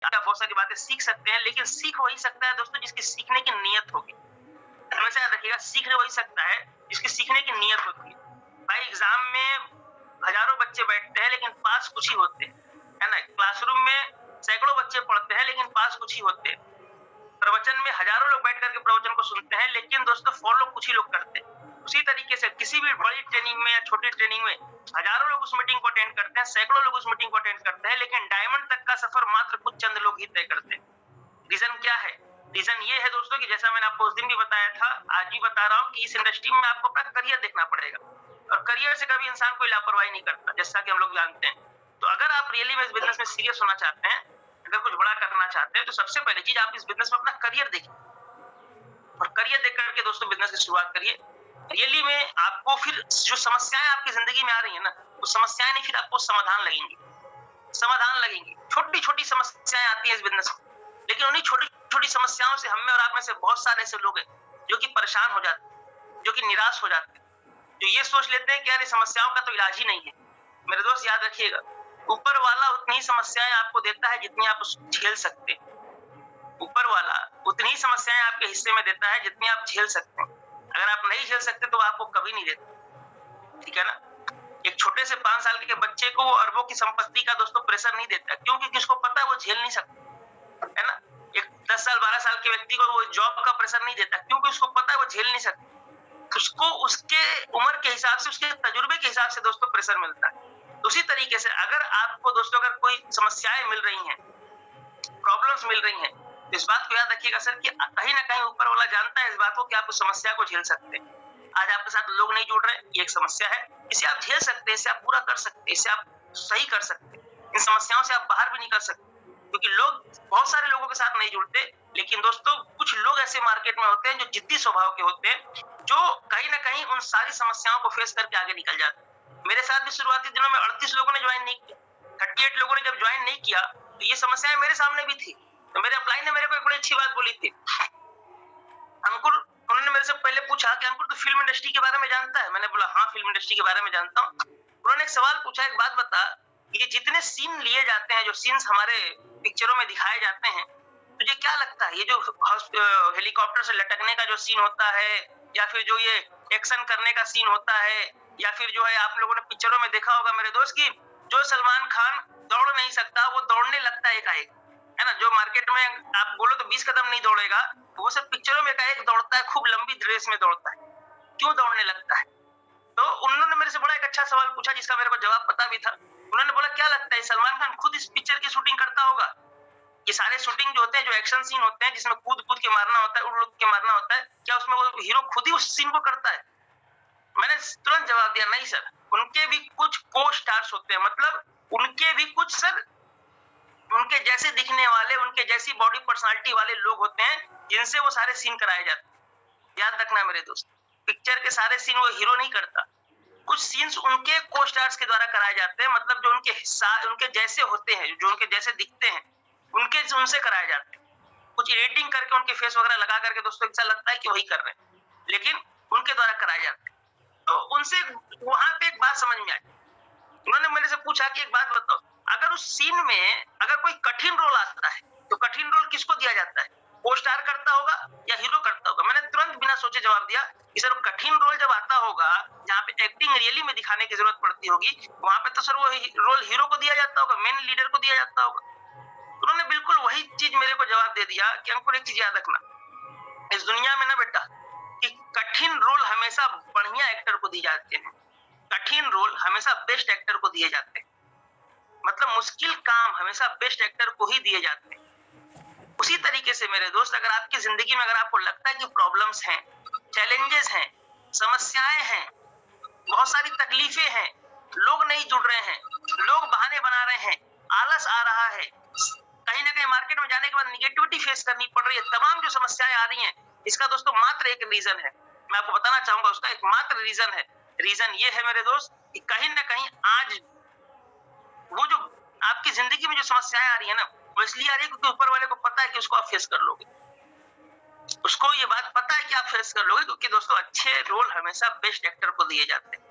आप बहुत सारी बातें सीख सकते हैं, लेकिन सीख वही सकता है दोस्तों जिसकी सीखने की नीयत होगी। हमेशा याद रखिएगा, सीख वही सकता है जिसकी सीखने की नीयत होती है। भाई एग्जाम में हजारों बच्चे बैठते हैं लेकिन पास कुछ ही होते हैं, है ना। क्लासरूम में सैकड़ों बच्चे पढ़ते हैं लेकिन पास कुछ ही होते हैं। प्रवचन में हजारों लोग बैठ करके प्रवचन को सुनते हैं लेकिन दोस्तों फॉलो कुछ ही लोग करते हैं। उसी तरीके से किसी भी बड़ी ट्रेनिंग में या छोटी ट्रेनिंग में हजारों लोग उस मीटिंग को अटेंड करते हैं, सैकड़ों लोग उस मीटिंग को अटेंड करते हैं, लेकिन डायमंड तक का सफर मात्र कुछ चंद लोग ही तय करते हैं। रीजन क्या है? रीजन ये है दोस्तों कि जैसा मैंने आपको उस दिन भी बताया था, आज भी बता रहा हूँ कि इस इंडस्ट्री में आपको अपना करियर देखना पड़ेगा, और करियर से कभी इंसान कोई लापरवाही नहीं करता, जैसा कि हम लोग जानते हैं। तो अगर आप रियली में इस बिजनेस में सीरियस होना चाहते हैं, अगर कुछ बड़ा करना चाहते हैं, तो सबसे पहले चीज आप इस बिजनेस में अपना करियर देखिए, और करियर देख करके दोस्तों बिजनेस की शुरुआत करिए। रियली में आपको फिर जो समस्याएं आपकी जिंदगी में आ रही है ना, वो समस्याएं नहीं, फिर आपको समाधान लगेंगी। समाधान लगेंगी। छोटी छोटी समस्याएं आती है इस बिजनेस में, लेकिन उन्हीं छोटी छोटी समस्याओं से हम में और आप में से बहुत सारे ऐसे लोग हैं जो कि परेशान हो जाते हैं, जो कि निराश हो जाते हैं, जो ये सोच लेते हैं कि यार समस्याओं का तो इलाज ही नहीं है। मेरे दोस्त याद रखिएगा, ऊपर वाला उतनी ही समस्याएं आपको देता है जितनी आप झेल सकते हैं। ऊपर वाला उतनी ही समस्याएं आपके हिस्से में देता है जितनी आप झेल सकते हैं। अगर आप नहीं झेल सकते तो आपको कभी नहीं देता, ठीक है ना। एक छोटे से 5 साल के बच्चे को वो अरबों की संपत्ति का दोस्तों प्रेशर नहीं देता, क्योंकि किसको पता है वो झेल नहीं सकता, है ना। एक 10 साल 12 साल के व्यक्ति को वो जॉब का प्रेशर नहीं देता, क्योंकि उसको पता है वो झेल नहीं सकता। उसको उसके उम्र के हिसाब से, उसके तजुर्बे के हिसाब से दोस्तों प्रेशर मिलता है। उसी तरीके से अगर आपको दोस्तों अगर कोई समस्याएं मिल रही हैं, प्रॉब्लम्स मिल रही हैं, इस बात को याद रखिएगा सर कि कहीं ना कहीं ऊपर वाला जानता है इस बात को कि आप उस समस्या को झेल सकते हैं। आज आपके साथ लोग नहीं जुड़ रहे, ये एक समस्या है, इसे आप झेल सकते हैं, इसे आप पूरा कर सकते हैं, इसे आप सही कर सकते हैं, इन समस्याओं से आप बाहर भी निकल सकते हैं। क्योंकि लोग बहुत सारे लोगों के साथ नहीं जुड़ते, लेकिन दोस्तों कुछ लोग ऐसे मार्केट में होते हैं जो जिद्दी स्वभाव के होते हैं, जो कहीं ना कहीं उन सारी समस्याओं को फेस करके आगे निकल जाते हैं। मेरे साथ भी शुरुआती दिनों में 38 लोगों ने ज्वाइन नहीं किया, 38 लोगों ने जब ज्वाइन नहीं किया तो ये समस्याएं मेरे सामने भी थी। तो मेरे अपलाइन ने मेरे को एक बड़ी अच्छी बात बोली थी, अंकुर, उन्होंने मेरे से पहले पूछा कि अंकुर तो फिल्म इंडस्ट्री के बारे में जानता है? मैंने बोला हाँ फिल्म इंडस्ट्री के बारे में जानता हूँ। उन्होंने एक सवाल पूछा, एक बात बता, ये जितने सीन लिए जाते हैं, जो सीन्स हमारे पिक्चरों में दिखाए जाते हैं, तुझे क्या लगता है ये जो हेलीकॉप्टर से लटकने का जो सीन होता है, या फिर जो ये एक्शन करने का सीन होता है, या फिर जो है आप लोगों ने पिक्चरों में देखा होगा मेरे दोस्त की जो सलमान खान दौड़ नहीं सकता वो दौड़ने लगता है एकाएक, है ना। जो मार्केट में आप बोलो तो 20 कदम नहीं दौड़ेगा, वो सब पिक्चरों में एकाएक दौड़ता है, खूब लंबी रेस में दौड़ता है। क्यों दौड़ने लगता है? तो उन्होंने मेरे से बड़ा एक अच्छा सवाल पूछा जिसका मेरे को जवाब पता भी था। उन्होंने बोला क्या लगता है सलमान खान खुद इस पिक्चर की शूटिंग करता होगा? ये सारे शूटिंग जो होते हैं, जो एक्शन सीन होते हैं जिसमें कूद कूद के मारना होता है, उड़ उड़ के मारना होता है, क्या उसमें वो हीरो खुद ही उस सीन को करता है? मैंने तुरंत जवाब दिया नहीं सर, उनके भी कुछ को स्टार्स होते हैं, मतलब उनके भी कुछ सर उनके जैसे दिखने वाले, उनके जैसी बॉडी पर्सनालिटी वाले लोग होते हैं जिनसे वो सारे सीन कराए जाते हैं। याद रखना मेरे दोस्त, पिक्चर के सारे सीन वो हीरो नहीं करता, कुछ सीन्स उनके को स्टार्स के द्वारा कराए जाते हैं, मतलब जो उनके हिस्सा उनके जैसे होते हैं, जो उनके जैसे दिखते हैं, उनसे कराए जाते हैं। कुछ एडिटिंग करके उनके फेस वगैरह लगा करके दोस्तों ऐसा लगता है कि वही कर रहे हैं, लेकिन उनके द्वारा कराए जाते हैं। तो उनसे वहां पे एक बात समझ में आई, उन्होंने मेरे से पूछा कि एक बात बताओ, अगर उस सीन में अगर कोई कठिन रोल आता है तो कठिन रोल किसको दिया जाता है? को स्टार करता होगा या हीरो करता होगा? मैंने तुरंत बिना सोचे जवाब दिया कि सर कठिन रोल जब आता होगा, जहाँ पे एक्टिंग रियली में दिखाने की जरूरत पड़ती होगी, वहां पे तो सर वो रोल हीरो को दिया जाता होगा, मेन लीडर को दिया जाता होगा। उन्होंने बिल्कुल वही चीज मेरे को जवाब दे दिया कि अंकुर एक चीज याद रखना, इस दुनिया में ना बेटा कि कठिन रोल हमेशा बढ़िया एक्टर को दिए जाते हैं, कठिन रोल हमेशा बेस्ट एक्टर को दिए जाते हैं, मतलब मुश्किल काम हमेशा बेस्ट एक्टर को ही दिए जाते हैं। उसी तरीके से मेरे दोस्त, अगर आपकी जिंदगी में अगर आपको लगता है कि प्रॉब्लम्स हैं, चैलेंजेस हैं, समस्याएं हैं, बहुत सारी तकलीफें हैं, लोग नहीं जुड़ रहे हैं, लोग बहाने बना रहे हैं, आलस आ रहा है, कहीं ना कहीं मार्केट में जाने के बाद निगेटिविटी फेस करनी पड़ रही है, तमाम जो समस्याएं आ रही हैं, इसका दोस्तों मात्र एक रीजन है, मैं आपको बताना चाहूंगा उसका एक मात्र रीजन है। रीजन ये है मेरे दोस्त कि कहीं ना कहीं आज वो जो आपकी जिंदगी में जो समस्याएं आ रही है ना, वो इसलिए आ रही है क्योंकि ऊपर वाले को पता है कि उसको आप फेस कर लोगे, उसको ये बात पता है कि आप फेस कर लोगे, क्योंकि दोस्तों अच्छे रोल हमेशा बेस्ट एक्टर को दिए जाते हैं।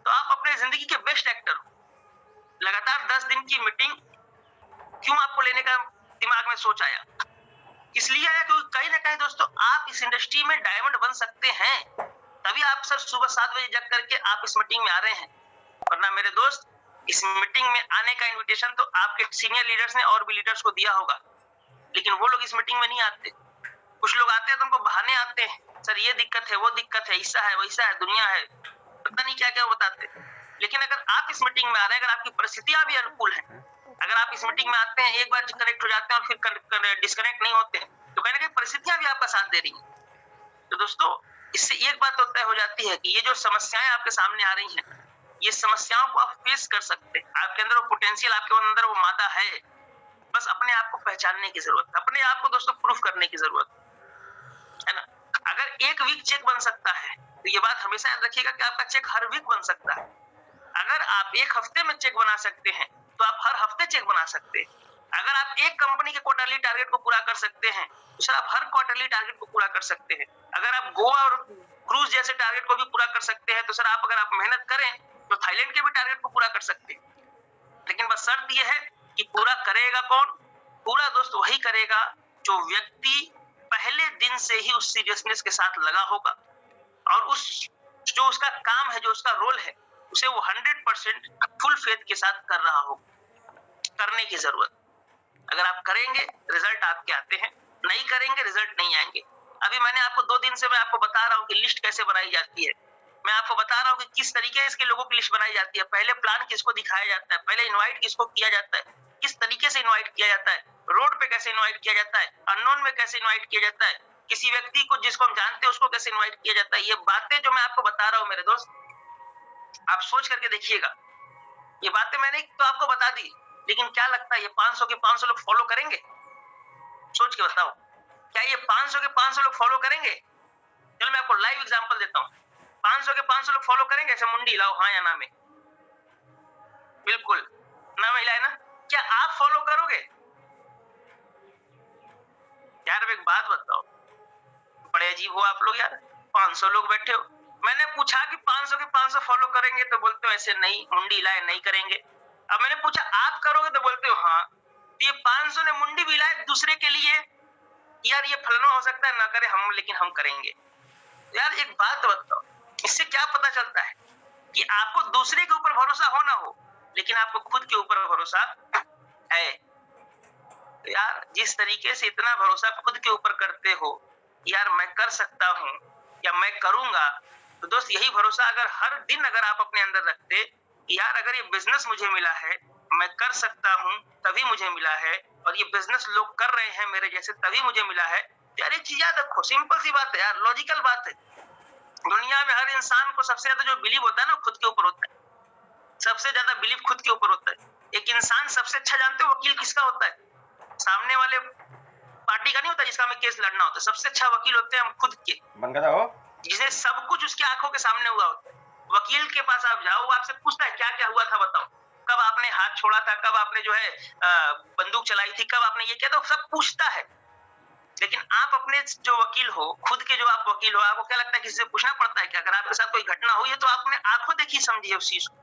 तो आप अपने जिंदगी के बेस्ट एक्टर हो। लगातार 10 दिन की मीटिंग क्यों आपको लेने का दिमाग में सोच आया। इसलिए आया क्योंकि कहीं ना कहीं दोस्तों आप इस इंडस्ट्री में डायमंड बन सकते हैं, तभी आप सर सुबह 7 बजे जग करके आप इस मीटिंग में आ रहे हैं। वरना मेरे दोस्त इस मीटिंग में आने का इन्विटेशन तो आपके सीनियर लीडर्स ने और भी लीडर्स को दिया होगा, लेकिन वो लोग इस मीटिंग में नहीं आते। कुछ लोग आते हैं तो उनको बहाने आते हैं, सर ये दिक्कत है, वो दिक्कत है, ऐसा है, वैसा है, दुनिया है, पता नहीं क्या क्या बताते। लेकिन अगर आप इस मीटिंग में आ रहे हैं, अगर आपकी परिस्थितियां भी अनुकूल हैं, अगर आप इस मीटिंग में आते हैं, एक बार कनेक्ट हो जाते हैं और फिर डिस्कनेक्ट नहीं होते हैं, तो कहीं ना कहीं परिस्थितियां भी आपका साथ दे रही हैं। तो दोस्तों इससे एक बात तो तय हो जाती है कि ये जो समस्याएं आपके सामने आ रही हैं, ये समस्याओं को आप फेस कर सकते हैं। आपके अंदर वो पोटेंशियल, आपके अंदर वो मादा है, बस अपने आप को पहचानने की जरूरत है, अपने आप को दोस्तों प्रूफ करने की जरूरत है ना। अगर एक वीक चेक बन सकता है तो ये बात हमेशा याद रखिएगा कि आपका चेक हर वीक बन सकता है। अगर आप एक हफ्ते में चेक बना सकते हैं तो आप हर हफ्ते चेक बना सकते हैं। अगर आप एक कंपनी के क्वार्टरली टारगेट को पूरा कर सकते हैं तो सर आप हर क्वार्टरली टारगेट को पूरा कर सकते हैं। अगर आप गोवा और क्रूज जैसे टारगेट को भी पूरा कर सकते हैं तो सर आप अगर आप मेहनत करें तो थाईलैंड के भी टारगेट को पूरा कर सकते हैं। लेकिन बस शर्त यह है कि पूरा करेगा कौन? पूरा दोस्त वही करेगा जो व्यक्ति पहले दिन से ही उस सीरियसनेस के साथ लगा होगा और उस जो उसका काम है, जो उसका रोल है, उसे वो 100% फुल फेथ के साथ कर रहा हो। करने की जरूरत, अगर आप करेंगे रिजल्ट आपके आते हैं, नहीं करेंगे रिजल्ट नहीं आएंगे। अभी मैंने आपको 2 दिन से मैं आपको बता रहा हूँ कि लिस्ट कैसे बनाई जाती है, मैं आपको बता रहा हूँ कि किस तरीके से इसके लोगों की लिस्ट बनाई जाती है। पहले प्लान किसको दिखाया जाता है, पहले इनवाइट किसको किया जाता है, किस तरीके से इनवाइट किया जाता है, रोड पे कैसे इनवाइट किया जाता है, अननोन में कैसे इनवाइट किया जाता है, किसी व्यक्ति को जिसको हम जानते हैं उसको कैसे इनवाइट किया जाता है। ये बातें जो मैं आपको बता रहा हूँ मेरे दोस्त, आप सोच करके देखिएगा। ये बातें मैंने तो आपको बता दी, लेकिन क्या लगता है ये 500 के 500 लोग फॉलो करेंगे? सोच के बताओ, क्या ये 500 के 500 लोग फॉलो करेंगे? चलो मैं आपको लाइव एग्जांपल देता हूँ। 500 के 500 लोग फॉलो करेंगे? ऐसे मुंडी हिलाओ, हाँ या ना में। बिल्कुल ना हिलाए ना। क्या आप फॉलो करोगे? यार अब एक बात बताओ, बड़े अजीब हो आप लोग यार। 500 लोग बैठे हो, मैंने पूछा कि 500 के 500 फॉलो करेंगे तो बोलते हो ऐसे नहीं, मुंडी हिलाए नहीं करेंगे। अब मैंने पूछा आप करोगे तो बोलते हो हाँ। ये 500 ने मुंडी भी हिलाए दूसरे के लिए, यार ये फलना हो सकता है ना करे हम, लेकिन हम करेंगे। यार एक बात बताओ, इससे क्या पता चलता है कि आपको दूसरे के ऊपर भरोसा हो ना हो, लेकिन आपको खुद के ऊपर भरोसा है। यार जिस तरीके से इतना भरोसा खुद के ऊपर करते हो, यार मैं कर सकता हूँ या मैं करूंगा, तो दोस्त यही भरोसा अगर हर दिन अगर आप अपने अंदर रखते, यार अगर ये बिजनेस मुझे मिला है, मैं कर सकता हूँ तभी मुझे मिला है, और ये बिजनेस लोग कर रहे हैं मेरे जैसे तभी मुझे मिला है। यार ये चीज याद रखो, सिंपल सी बात है यार, लॉजिकल बात है। दुनिया में हर इंसान को सबसे ज्यादा जो बिलीव होता है ना, खुद के ऊपर होता है। सबसे ज्यादा बिलीव खुद के ऊपर होता है। एक इंसान सबसे अच्छा जानते हो वकील किसका होता है? सामने वाले पार्टी का नहीं होता जिसका हमें केस लड़ना होता है। सबसे अच्छा वकील होते हैं हम खुद के, जिसे सब कुछ उसके आंखों के सामने हुआ होता है। वकील के पास आप जाओ, आपसे पूछता है क्या क्या हुआ था बताओ, कब आपने हाथ छोड़ा था, कब आपने जो है बंदूक चलाई थी, कब आपने ये किया था, सब पूछता है। लेकिन आप अपने जो वकील हो, खुद के जो आप वकील हो, आपको क्या लगता है किसी से पूछना पड़ता है कि अगर आपके साथ कोई घटना हुई है तो आपने आंखों देखी समझी है उस चीज को।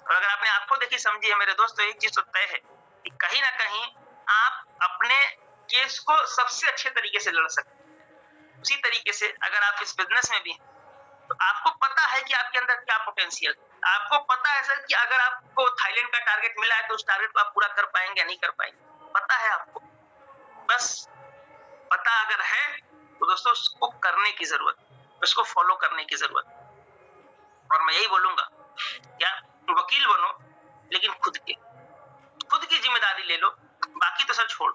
और अगर आपने आंखों देखी समझी है मेरे दोस्त, तो एक चीज तो तय है कि कहीं ना कहीं आप अपने केस को सबसे अच्छे तरीके से लड़ सकते हैं। उसी तरीके से अगर आप इस बिजनेस में भी हैं, तो आपको पता है कि आपके अंदर क्या पोटेंशियल, आपको पता है सर कि अगर आपको थाईलैंड का टारगेट मिला है तो उस टारगेट को आप पूरा कर पाएंगे या नहीं कर पाएंगे, पता है आपको। बस पता अगर है तो दोस्तों उसको करने की जरूरत, उसको फॉलो करने की जरूरत। और मैं यही बोलूंगा, या वकील बनो लेकिन खुद की जिम्मेदारी ले लो, बाकी तो सर छोड़।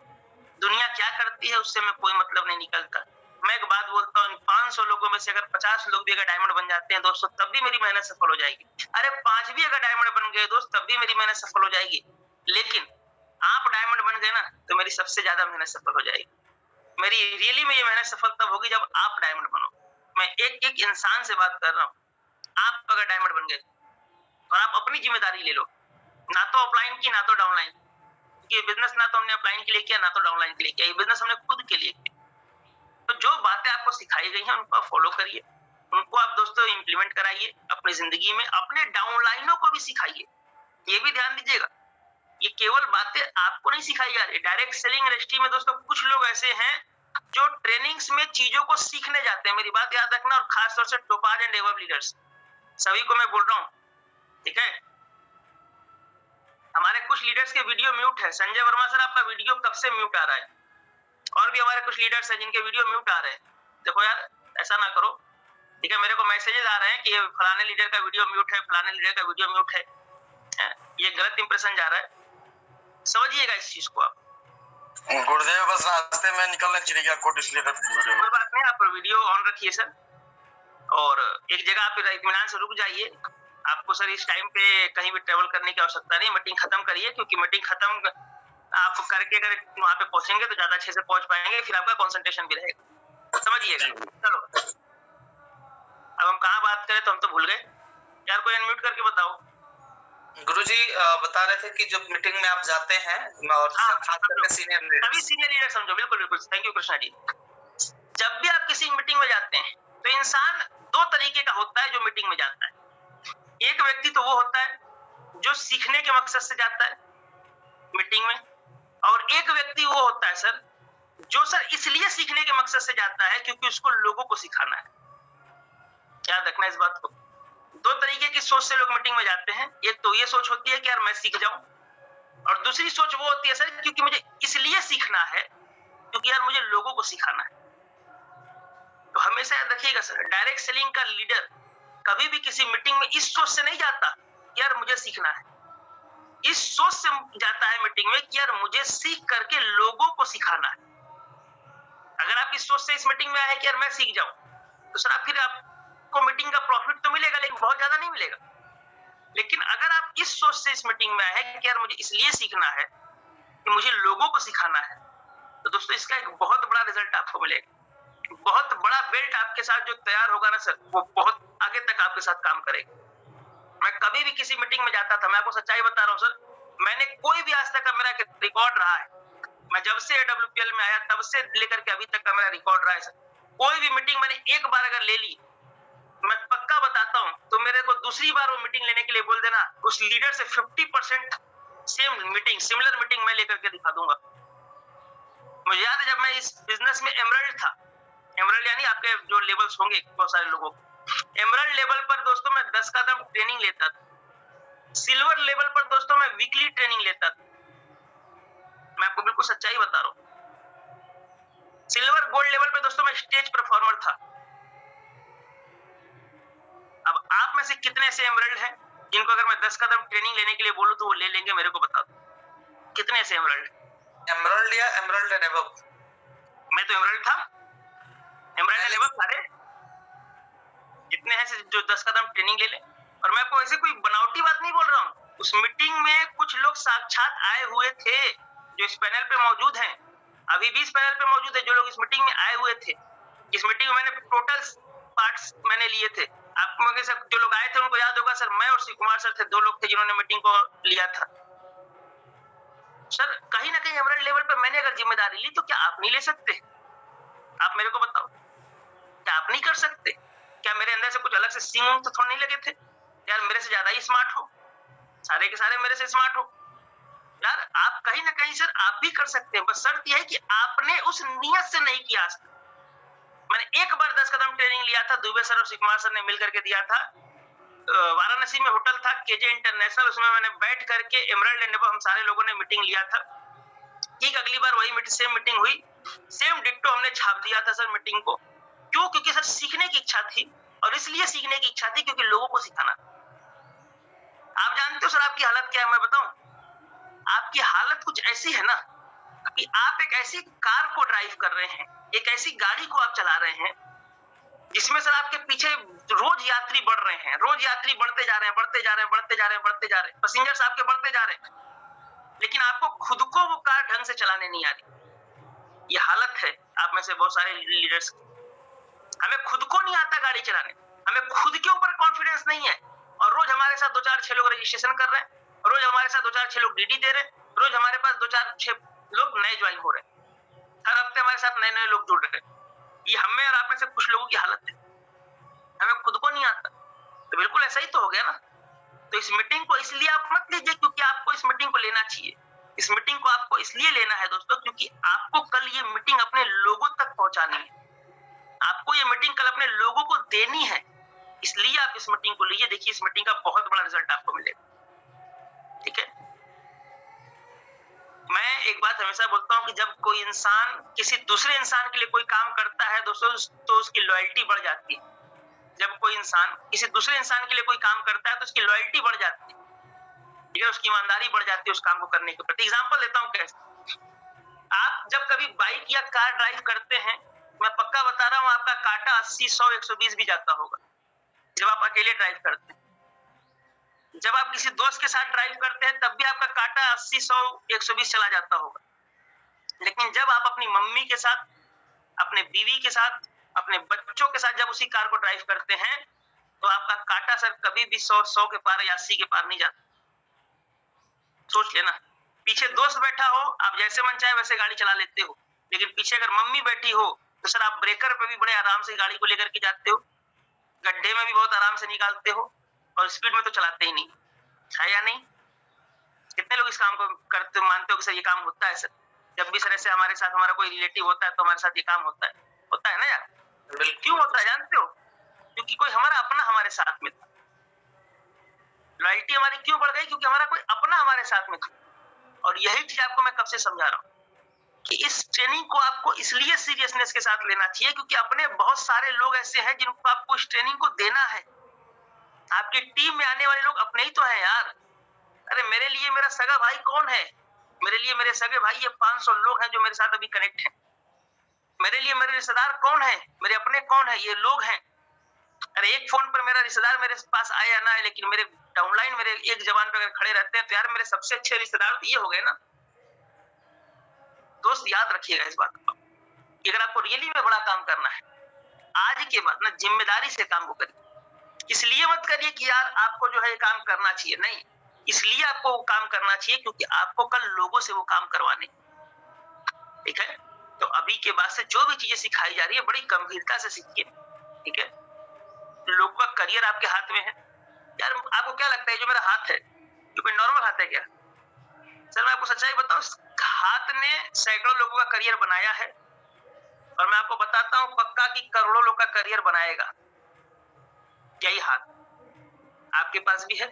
दुनिया क्या करती है उससे मैं कोई मतलब नहीं निकलता। मैं एक बात बोलता हूँ, 500 लोगों में से अगर 50 लोग भी अगर डायमंड बन जाते हैं दोस्तों, तब भी मेरी मेहनत सफल हो जाएगी। अरे 5 भी अगर डायमंड बन गए दोस्त, तब भी मेरी मेहनत सफल हो जाएगी। लेकिन आप डायमंड बन गए ना, तो मेरी सबसे ज्यादा मेहनत सफल हो जाएगी। मेरी रियली में ये मेहनत सफल तब होगी जब आप डायमंड बनो। मैं एक एक इंसान से बात कर रहा हूँ, आप अगर डायमंड बन गए और आप अपनी जिम्मेदारी ले लो, ना तो ऑफलाइन की ना तो डाउनलाइन। ये बिजनेस ना तो हमने अपलाइन के लिए किया, ना तो डाउनलाइन के लिए किया, ये बिजनेस हमने खुद के लिए किया। तो जो बातें आपको सिखाई गई हैं उनको आप फॉलो करिए, उनको आप दोस्तों इंप्लीमेंट कराइए अपनी जिंदगी में, अपने डाउनलाइनों को भी सिखाइए। ये भी ध्यान दीजिएगा, ये केवल बातें आपको नहीं सिखाई जा रही। डायरेक्ट सेलिंग इंडस्ट्री में दोस्तों कुछ लोग ऐसे हैं जो ट्रेनिंग्स में चीजों को सीखने जाते हैं, मेरी बात याद रखना, और खासतौर से टोपाज एंड एवब लीडर्स, सभी को मैं बोल रहा हूँ, ठीक है। हमारे कुछ लीडर्स के वीडियो म्यूट है। संजय वर्मा सर, आपका वीडियो कब से म्यूट आ रहा है? और भी हमारे कुछ लीडर्स हैं जिनके वीडियो म्यूट आ रहे हैं। देखो यार, ऐसा ना करो, ठीक है। मेरे को मैसेजेस आ रहे हैं कि फलाने लीडर का वीडियो म्यूट है, फलाने लीडर का वीडियो म्यूट है। ये गलत इंप्रेशन जा रहा है, समझिएगा इस चीज को आप। गुरुदेव बस रास्ते में निकलने चली गया कोट, इसलिए कोई बात नहीं, आप वीडियो ऑन रखिए सर, और एक जगह आप इत्मीनान से रुक जाइए। आपको सर इस टाइम पे कहीं भी ट्रेवल करने की आवश्यकता नहीं, मीटिंग खत्म करिए, क्योंकि मीटिंग खत्म आप करके अगर वहां पे पहुंचेंगे तो ज्यादा अच्छे से पहुंच पाएंगे, फिर आपका कंसंट्रेशन भी रहेगा, समझिएगा। चलो अब हम कहाँ बात करें, तो हम तो भूल गए यार। कोई अनम्यूट करके बताओ। गुरुजी बता रहे थे कि जब मीटिंग में आप जाते हैं और खास करके सीनियर लीडर, सभी सीनियर लीडर समझो, बिल्कुल बिल्कुल, थैंक यू कृष्णा जी। जब भी आप किसी मीटिंग में जाते हैं तो इंसान दो तरीके का होता है जो मीटिंग में जाता है। एक व्यक्ति तो वो होता है जो सीखने के मकसद से जाता है मीटिंग में, और एक व्यक्ति वो होता है सर जो सर इसलिए सीखने के मकसद से जाता है क्योंकि उसको लोगों को सिखाना है। याद रखना इस बात को। दो तरीके की सोच से लोग मीटिंग में जाते हैं। एक तो ये सोच होती है कि यार मैं सीख जाऊं, और दूसरी सोच वो होती है सर क्योंकि मुझे इसलिए सीखना है क्योंकि यार मुझे लोगों को सिखाना है। तो हमेशा याद रखिएगा सर, डायरेक्ट सेलिंग का लीडर कभी भी किसी मीटिंग में इस सोच से नहीं जाता कि यार मुझे सीखना है, इस सोच से जाता है मीटिंग में कि यार मुझे सीख करके लोगों को सिखाना है। अगर आप इस सोच से इस मीटिंग में आए कि यार मैं सीख जाऊं, तो सर आप फिर आपको मीटिंग का प्रॉफिट तो मिलेगा, लेकिन बहुत ज्यादा नहीं मिलेगा। लेकिन अगर आप इस सोच से इस मीटिंग में आए कि यार मुझे इसलिए सीखना है कि मुझे लोगों को सिखाना है, तो दोस्तों इसका एक बहुत बड़ा रिजल्ट आपको मिलेगा। बहुत बड़ा बेल्ट आपके साथ जो तैयार होगा ना सर, वो बहुत आगे तक आपके साथ काम करेगा। मैं कभी भी किसी मीटिंग में जाता था, मैं आपको सच्चाई बता रहा हूँ सर, मैंने कोई भी आज तक का मेरा रिकॉर्ड रहा है, मैं जब से AWPL में आया तब से लेकर के अभी तक का मेरा रिकॉर्ड रहा है सर। कोई भी मीटिंग मैंने एक बार अगर ले ली, मैं पक्का बताता हूँ, तो मेरे को दूसरी बार वो मीटिंग लेने के लिए बोल देना, उस लीडर से 50% सेम मीटिंग, सिमिलर मीटिंग मैं लेकर के दिखा दूंगा। मुझे याद है जब मैं इस बिजनेस में एमरल्ड था, एमरल्ड यानी आपके जो लेवल्स होंगे बहुत सारे लोगों, एमरल्ड लेवल पर दोस्तों मैं 10 कदम ट्रेनिंग लेता था। सिल्वर लेवल पर दोस्तों मैं वीकली ट्रेनिंग लेता था। मैं आपको बिल्कुल सच्चाई बता रहा हूँ। सिल्वर गोल्ड लेवल पे दोस्तों मैं स्टेज परफॉर्मर था। अब आप में से कितने ऐसे एमरल्ड हैं जिनको अगर मैं 10 कदम ट्रेनिंग लेने के लिए बोलूं तो वो ले लेंगे? मेरे को बता दो, कितने ऐसे एमरल्ड? एमरल्ड या एमरल्ड एंड अबव? मैं तो एमरल्ड था, एमरल्ड एंड अबव सारे कितने हैं जो 10 कदम ट्रेनिंग ले ले। और मैं आपको ऐसे कोई बनावटी बात नहीं बोल रहा हूँ। उस मीटिंग में कुछ लोग साक्षात आए हुए थे जो इस पैनल पे मौजूद हैं, अभी भी इस पैनल पे मौजूद है, जो लोग इस मीटिंग में आए हुए थे। इस मीटिंग में मैंने टोटल पार्ट्स मैंने लिए थे। आप में से जो लोग आए थे उनको याद होगा सर, मैं और शिव कुमार सर थे, दो लोग थे जिन्होंने मीटिंग को लिया था। सर कहीं ना कहीं एमरल्ड लेवल पे मैंने अगर जिम्मेदारी ली तो क्या आप नहीं ले सकते? आप मेरे को बताओ, क्या आप नहीं कर सकते? क्या मेरे अंदर से कुछ अलग से सींग तो थोड़ा नहीं लगे थे यार मेरे से ज्यादा ही स्मार्ट हो, सारे के सारे मेरे से स्मार्ट हो? यार आप कहीं ना कहीं सर आप भी कर सकते हैं, बस शर्त यह है कि आपने उस नियत से नहीं किया। मैंने एक बार 10 कदम ट्रेनिंग लिया था, दुबे सर और शिव कुमार सर ने मिलकर के दिया था। वाराणसी में होटल था केजे इंटरनेशनल, उसमें मैंने बैठ करके एमरल्ड एंड हम सारे लोगों ने मीटिंग लिया था। ठीक अगली बार वही सेम मीटिंग हुई, सेम डिक्टो हमने छाप दिया था सर मीटिंग को। क्यों? क्योंकि सर सीखने की इच्छा थी, और इसलिए सीखने की इच्छा थी क्योंकि लोगों को सिखाना। आप जानते हो सर आपकी हालत क्या है, मैं बताऊं? आपकी हालत कुछ ऐसी है ना कि आप एक ऐसी कार को ड्राइव कर रहे हैं, एक ऐसी गाड़ी को आप चला रहे हैं जिसमें सर आपके पीछे रोज यात्री बढ़ रहे हैं, रोज यात्री बढ़ते जा रहे हैं, बढ़ते जा रहे हैं, बढ़ते जा रहे हैं, बढ़ते जा रहे हैं, पैसेंजर्स आपके बढ़ते जा रहे हैं, लेकिन आपको खुद को वो कार ढंग से चलाने नहीं आ रही। ये हालत है आप में से बहुत सारे लीडर्स की। हमें खुद को नहीं आता गाड़ी चलाने, हमें खुद के ऊपर कॉन्फिडेंस नहीं है, और रोज हमारे साथ 2-4-6 लोग रजिस्ट्रेशन कर रहे हैं, रोज हमारे साथ 2-4-6 लोग डीडी दे रहे हैं, रोज हमारे पास 2-4-6 लोग नए ज्वाइन हो रहे हैं, हर हफ्ते हमारे साथ नए नए लोग जुड़ रहे हैं। ये हमें और आप में से कुछ लोगों की हालत है, हमें खुद को नहीं आता। तो बिल्कुल ऐसा ही तो हो गया ना। तो इस मीटिंग को इसलिए आप मत लीजिए क्योंकि आपको इस मीटिंग को लेना चाहिए। इस मीटिंग को आपको इसलिए लेना है दोस्तों क्योंकि आपको कल ये मीटिंग अपने लोगों तक पहुंचानी है। आपको ये मीटिंग कल अपने लोगों को देनी है, इसलिए आप इस मीटिंग को लीजिए। देखिए इस मीटिंग का बहुत बड़ा रिजल्ट आपको मिलेगा। ठीक है, मैं एक बात हमेशा बोलता हूं कि जब कोई इंसान किसी दूसरे इंसान के लिए कोई काम करता है दोस्तों तो उसकी लॉयल्टी बढ़ जाती है। जब कोई इंसान किसी दूसरे इंसान के लिए कोई काम करता है तो उसकी लॉयल्टी बढ़ जाती है, ठीक है, उसकी ईमानदारी बढ़ जाती है उस काम को करने के प्रति। एग्जांपल देता हूं कैसे। आप जब कभी बाइक या कार ड्राइव करते हैं, मैं पक्का बता रहा हूं आपका काटा 80, 100, 120 भी जाता होगा जब आप अकेले ड्राइव करते हैं। जब आप किसी दोस्त के साथ ड्राइव करते हैं तब भी आपका काटा 80, 100, 120 चला जाता होगा। लेकिन जब आप अपनी मम्मी के साथ, अपने बीवी के साथ, अपने बच्चों के साथ जब उसी कार को ड्राइव करते हैं तो आपका काटा सर कभी भी 100 के पार या 80 के पार नहीं जाता। सोच लेना, पीछे दोस्त बैठा हो, आप जैसे मन चाहे वैसे गाड़ी चला लेते हो, लेकिन पीछे अगर मम्मी बैठी हो तो सर आप ब्रेकर पे भी बड़े आराम से गाड़ी को लेकर के जाते हो, गड्ढे में भी बहुत आराम से निकालते हो और स्पीड में तो चलाते ही नहीं, है या नहीं? कितने लोग इस काम को करते मानते हो कि सर ये काम होता है? सर जब भी सर ऐसे हमारे साथ हमारा कोई रिलेटिव होता है तो हमारे साथ ये काम होता है ना यार? क्यों होता है जानते हो? क्योंकि कोई हमारा अपना हमारे साथ में था। लॉयल्टी हमारी क्यों बढ़ गई? क्योंकि हमारा कोई अपना हमारे साथ में था। और यही चीज आपको मैं कब से समझा रहा हूँ कि इस ट्रेनिंग को आपको इसलिए सीरियसनेस के साथ लेना चाहिए क्योंकि अपने बहुत सारे लोग ऐसे हैं जिनको आपको इस ट्रेनिंग को देना है। आपकी टीम में आने वाले लोग अपने ही तो हैं यार। अरे मेरे लिए मेरा सगा भाई कौन है? मेरे लिए मेरे सगे भाई ये 500 लोग हैं जो मेरे साथ अभी कनेक्ट हैं। मेरे लिए मेरे रिश्तेदार कौन है? मेरे अपने कौन है? ये लोग हैं। अरे एक फोन पर मेरा रिश्तेदार मेरे पास आए या ना आए, लेकिन मेरे डाउनलाइन मेरे एक जबान पर अगर खड़े रहते हैं तो यार मेरे सबसे अच्छे रिश्तेदार तो ये हो गए ना। दोस्त याद रखिएगा इस बात को कि अगर आपको रियली में बड़ा काम करना है आज के बाद ना जिम्मेदारी से काम को करिए। इसलिए मत करिए कि यार आपको जो है ये काम करना चाहिए, नहीं, इसलिए आपको वो काम करना चाहिए क्योंकि आपको कल लोगों से वो काम करवाने। ठीक है, तो अभी के बाद से जो भी चीजें सिखाई जा रही है बड़ी गंभीरता से सीखिए। ठीक है, लोगों का करियर आपके हाथ में है यार। आपको क्या लगता है जो मेरा हाथ है जो कोई नॉर्मल हाथ है क्या? सर मैं आपको सच्चाई बताऊं, हाथ ने सैकड़ों लोगों का करियर बनाया है और मैं आपको बताता हूं पक्का कि करोड़ों लोग का करियर बनाएगा यही हाथ। आपके पास भी है,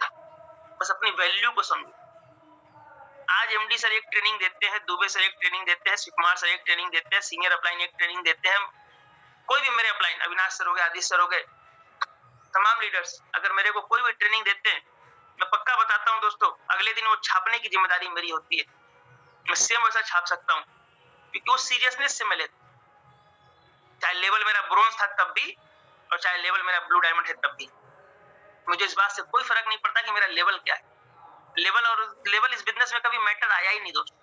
बस अपनी वैल्यू को समझो। आज एमडी सर एक ट्रेनिंग देते हैं, दुबे सर एक ट्रेनिंग देते हैं, शिवकुमार सर एक ट्रेनिंग देते हैं, सीनियर अपलाइन एक ट्रेनिंग देते हैं, कोई भी मेरे अपलाइन अविनाश सर हो गए, आदित्य सर हो गए, तमाम लीडर्स अगर मेरे को कोई भी ट्रेनिंग देते हैं मैं पक्का बताता हूं दोस्तों अगले दिन वो छापने की जिम्मेदारी मेरी होती है। मैं सेम वैसा छाप सकता हूं क्योंकि वो सीरियसनेस से मैं लेता हूं। चाहे लेवल मेरा ब्रोंज था तब भी और चाहे लेवल मेरा ब्लू डायमंड है तब भी मुझे इस बात से कोई फर्क नहीं पड़ता कि मेरा लेवल क्या है। लेवल इस बिजनेस में कभी मैटर आया ही नहीं दोस्तों।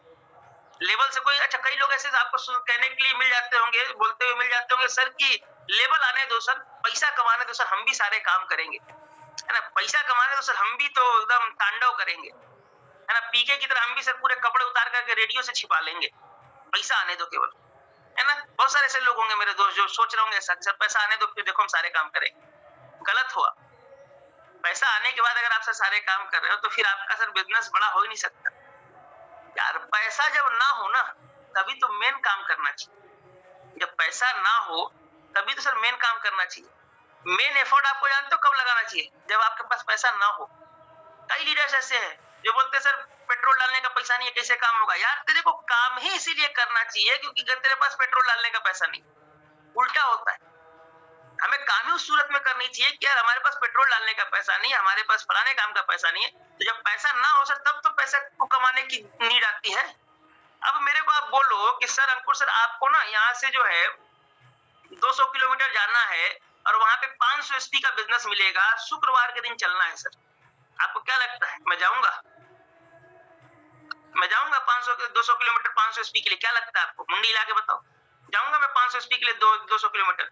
लेवल से कोई, अच्छा कई लोग ऐसे आपको कहने के लिए मिल जाते होंगे, बोलते हुए मिल जाते होंगे सर की लेवल आने दो सर, पैसा कमाने दो सर, हम भी सारे काम करेंगे, है ना, पैसा कमाने दो सर, हम भी तो एकदम तांडव करेंगे, है ना, पीके की तरह हम भी सर पूरे कपड़े उतार करके रेडियो से छिपा लेंगे, पैसा आने दो केवल, है ना। बहुत सारे ऐसे लोग होंगे मेरे दोस्त जो सोच रहे होंगे सर पैसा आने दो फिर देखो हम सारे काम करेंगे। गलत हुआ। पैसा आने के बाद अगर आप सर सारे काम कर रहे हो तो फिर आपका सर बिजनेस बड़ा हो ही नहीं सकता यार। पैसा जब ना हो ना तभी तो मेन काम करना चाहिए। जब पैसा ना हो तभी तो सर मेन काम करना चाहिए। मेन एफर्ट आपको जानते हो कब लगाना चाहिए? जब आपके पास पैसा ना हो। कई लीडर्स ऐसे हैं जो बोलते हैं सर पेट्रोल डालने का पैसा नहीं है कैसे काम होगा। यार तेरे को काम ही इसीलिए करना चाहिए क्योंकि अगर तेरे पास पेट्रोल डालने का पैसा नहीं, उल्टा होता है। हमें काम ही उस सूरत में करनी चाहिए कि यार हमारे पास पेट्रोल डालने का पैसा नहीं है, हमारे पास फलाने काम का पैसा नहीं है, तो जब पैसा ना हो सर तब तो पैसा को कमाने की नीड आती है। अब मेरे को आप बोलो कि सर अंकुर सर आपको ना यहाँ से जो है 200 किलोमीटर जाना है और वहां पे 500 एसपी का बिजनेस मिलेगा, शुक्रवार के दिन चलना है सर, आपको क्या लगता है मैं जाऊंगा? मैं जाऊंगा 200 किलोमीटर 500 एसपी के लिए? क्या लगता है आपको? मुंडी हिला के बताओ, जाऊंगा मैं 500 एसपी के लिए 200 किलोमीटर?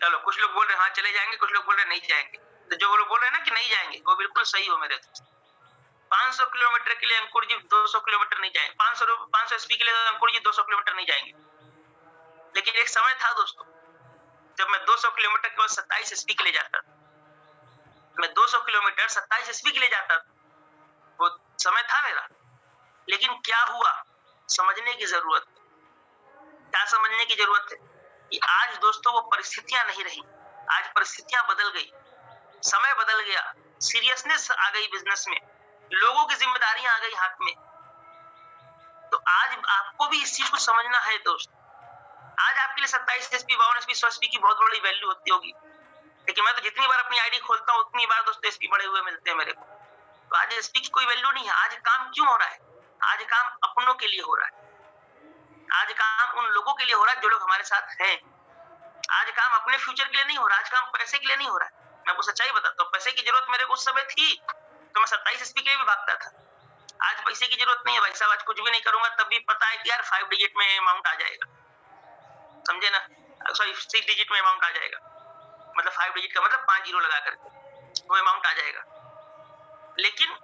चलो कुछ लोग बोल रहे हाँ चले जाएंगे, कुछ लोग बोल रहे नहीं जाएंगे। तो जो लोग बोल रहे हैं ना कि नहीं जाएंगे वो बिल्कुल सही हो मेरे दोस्त। 500 किलोमीटर के लिए अंकुर जी 200 किलोमीटर नहीं जाएंगे, 500 एसपी के लिए अंकुर जी 200 किलोमीटर नहीं जाएंगे। लेकिन एक समय था दोस्तों जब मैं 200 किलोमीटर केवल 27 एसपी के लिए जाता था। मैं 200 किलोमीटर 27 ईस्वी के लिए जाता था, वो समय था मेरा। लेकिन क्या हुआ, समझने की जरूरत है। क्या समझने की जरूरत है कि आज दोस्तों वो परिस्थितियां नहीं रही, आज परिस्थितियां बदल गई, समय बदल गया, सीरियसनेस आ गई बिजनेस में, लोगों की जिम्मेदारियां आ गई हाथ में। तो आज आपको भी इस चीज को समझना है दोस्त। आज आपके लिए 27 एसपी 52 एसपी 100 एसपी की बहुत बड़ी वैल्यू होती होगी, लेकिन मैं तो जितनी बार अपनी आईडी खोलता हूँ उतनी बार दोस्तों एसपी बड़े हुए मिलते हैं मेरे को। तो आज एसपी की कोई वैल्यू नहीं है। आज काम क्यों हो रहा है? आज काम अपनों के लिए हो रहा है, आज काम उन लोगों के लिए हो रहा है जो लोग हमारे साथ हैं। आज काम अपने फ्यूचर के लिए नहीं हो रहा, आज काम पैसे के लिए नहीं हो रहा है। मैं आपको सच्चाई बताता हूँ, पैसे की जरूरत मेरे को उस समय थी तो मैं 27 एसपी के लिए भी भागता था। आज पैसे की जरूरत नहीं है भाई साहब, आज कुछ भी नहीं करूंगा तब भी पता है कि यार 5 डिजिट में अमाउंट आ जाएगा, समझे ना, सॉरी 6 डिजिट में अमाउंट आ जाएगा, मतलब 5 डिजिट का मतलब 5 जीरो लगा करके वो अमाउंट आ जाएगा। लेकिन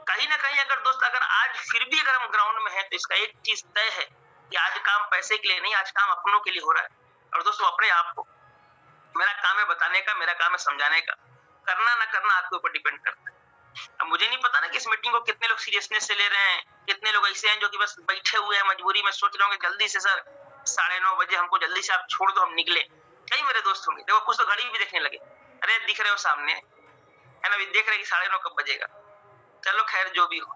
कहीं ना कहीं अगर दोस्त अगर आज फिर भी अगर हम ग्राउंड में है तो इसका एक चीज तय है कि आज काम पैसे के लिए नहीं, आज काम अपनों के लिए हो रहा है। और दोस्तों अपने आप को, मेरा काम है बताने का, मेरा काम है समझाने का, करना ना करना आपके ऊपर डिपेंड करता है। अब मुझे नहीं पता ना कि इस मीटिंग को कितने लोग सीरियसनेस से ले रहे हैं, कितने लोग ऐसे हैं जो कि बस बैठे हुए हैं मजबूरी में, सोच रहे होंगे जल्दी से सर 9:30 बजे हमको जल्दी से आप छोड़ दो, हम निकले। कई मेरे दोस्त होंगे, देखो कुछ तो घड़ी भी देखने लगे, अरे दिख रहे हो सामने है ना, देख रहे कि 9:30 कब बजेगा। चलो खैर जो भी हो,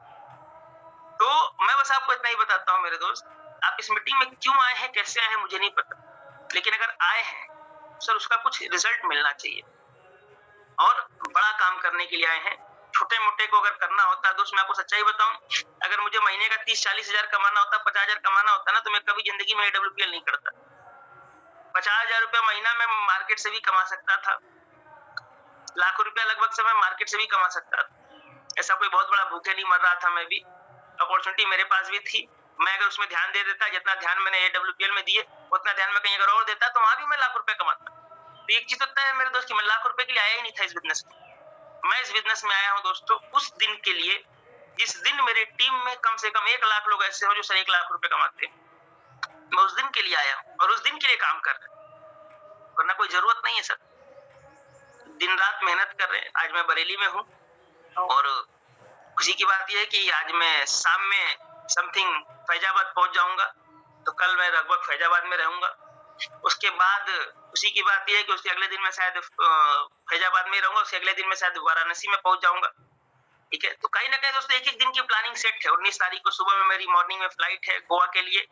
तो मैं बस आपको इतना ही बताता हूँ मेरे दोस्त, आप इस मीटिंग में क्यों आए हैं, कैसे आए हैं मुझे नहीं पता, लेकिन अगर आए हैं सर उसका कुछ रिजल्ट मिलना चाहिए और बड़ा काम करने के लिए आए हैं। छोटे मोटे को अगर करना होता है दोस्त, मैं आपको सच्चाई बताऊं, अगर मुझे महीने का 30-40 हजार कमाना होता, 50 हजार कमाना होता ना, तो मैं कभी जिंदगी में AWPL नहीं करता। 50 हजार रुपया महीना में मार्केट से भी कमा सकता था, लाख रुपया लगभग से मैं मार्केट से भी कमा सकता था। ऐसा कोई बहुत बड़ा भूखे नहीं मर रहा था मैं भी, अपॉर्चुनिटी मेरे पास भी थी। मैं अगर उसमें ध्यान दे देता, जितना ध्यान मैंने AWPL में दिए उतना ध्यान में कहीं अगर और देता तो वहां भी मैं लाख रुपए कमाता। तो एक चीज होता है मेरे दोस्त कि मैं लाख रुपए के लिए आया ही नहीं था इस बिजनेस में। मैं इस बिजनेस में आया हूँ दोस्तों उस दिन के लिए जिस दिन मेरी टीम में कम से कम 1 लाख लोग ऐसे हो जो सर 1 लाख रुपए कमाते हैं। मैं उस दिन के लिए आया हूँ और उस दिन के लिए काम कर रहा हूँ, वरना कोई जरूरत नहीं है सर। दिन रात मेहनत कर रहे हैं। आज मैं बरेली में हूँ और खुशी की बात यह है कि आज मैं शाम में समथिंग फैजाबाद पहुंच जाऊंगा, तो कल मैं लगभग फैजाबाद में रहूंगा। उसके बाद खुशी की बात यह है कि उसके अगले दिन मैं शायद फैजाबाद में रहूंगा, उसके अगले दिन मैं शायद वाराणसी में पहुंच जाऊंगा। ठीक है, तो कहीं ना कहीं दोस्तों एक एक दिन की प्लानिंग सेट है। 19 तारीख को सुबह में मेरी मॉर्निंग में फ्लाइट है गोवा के लिए,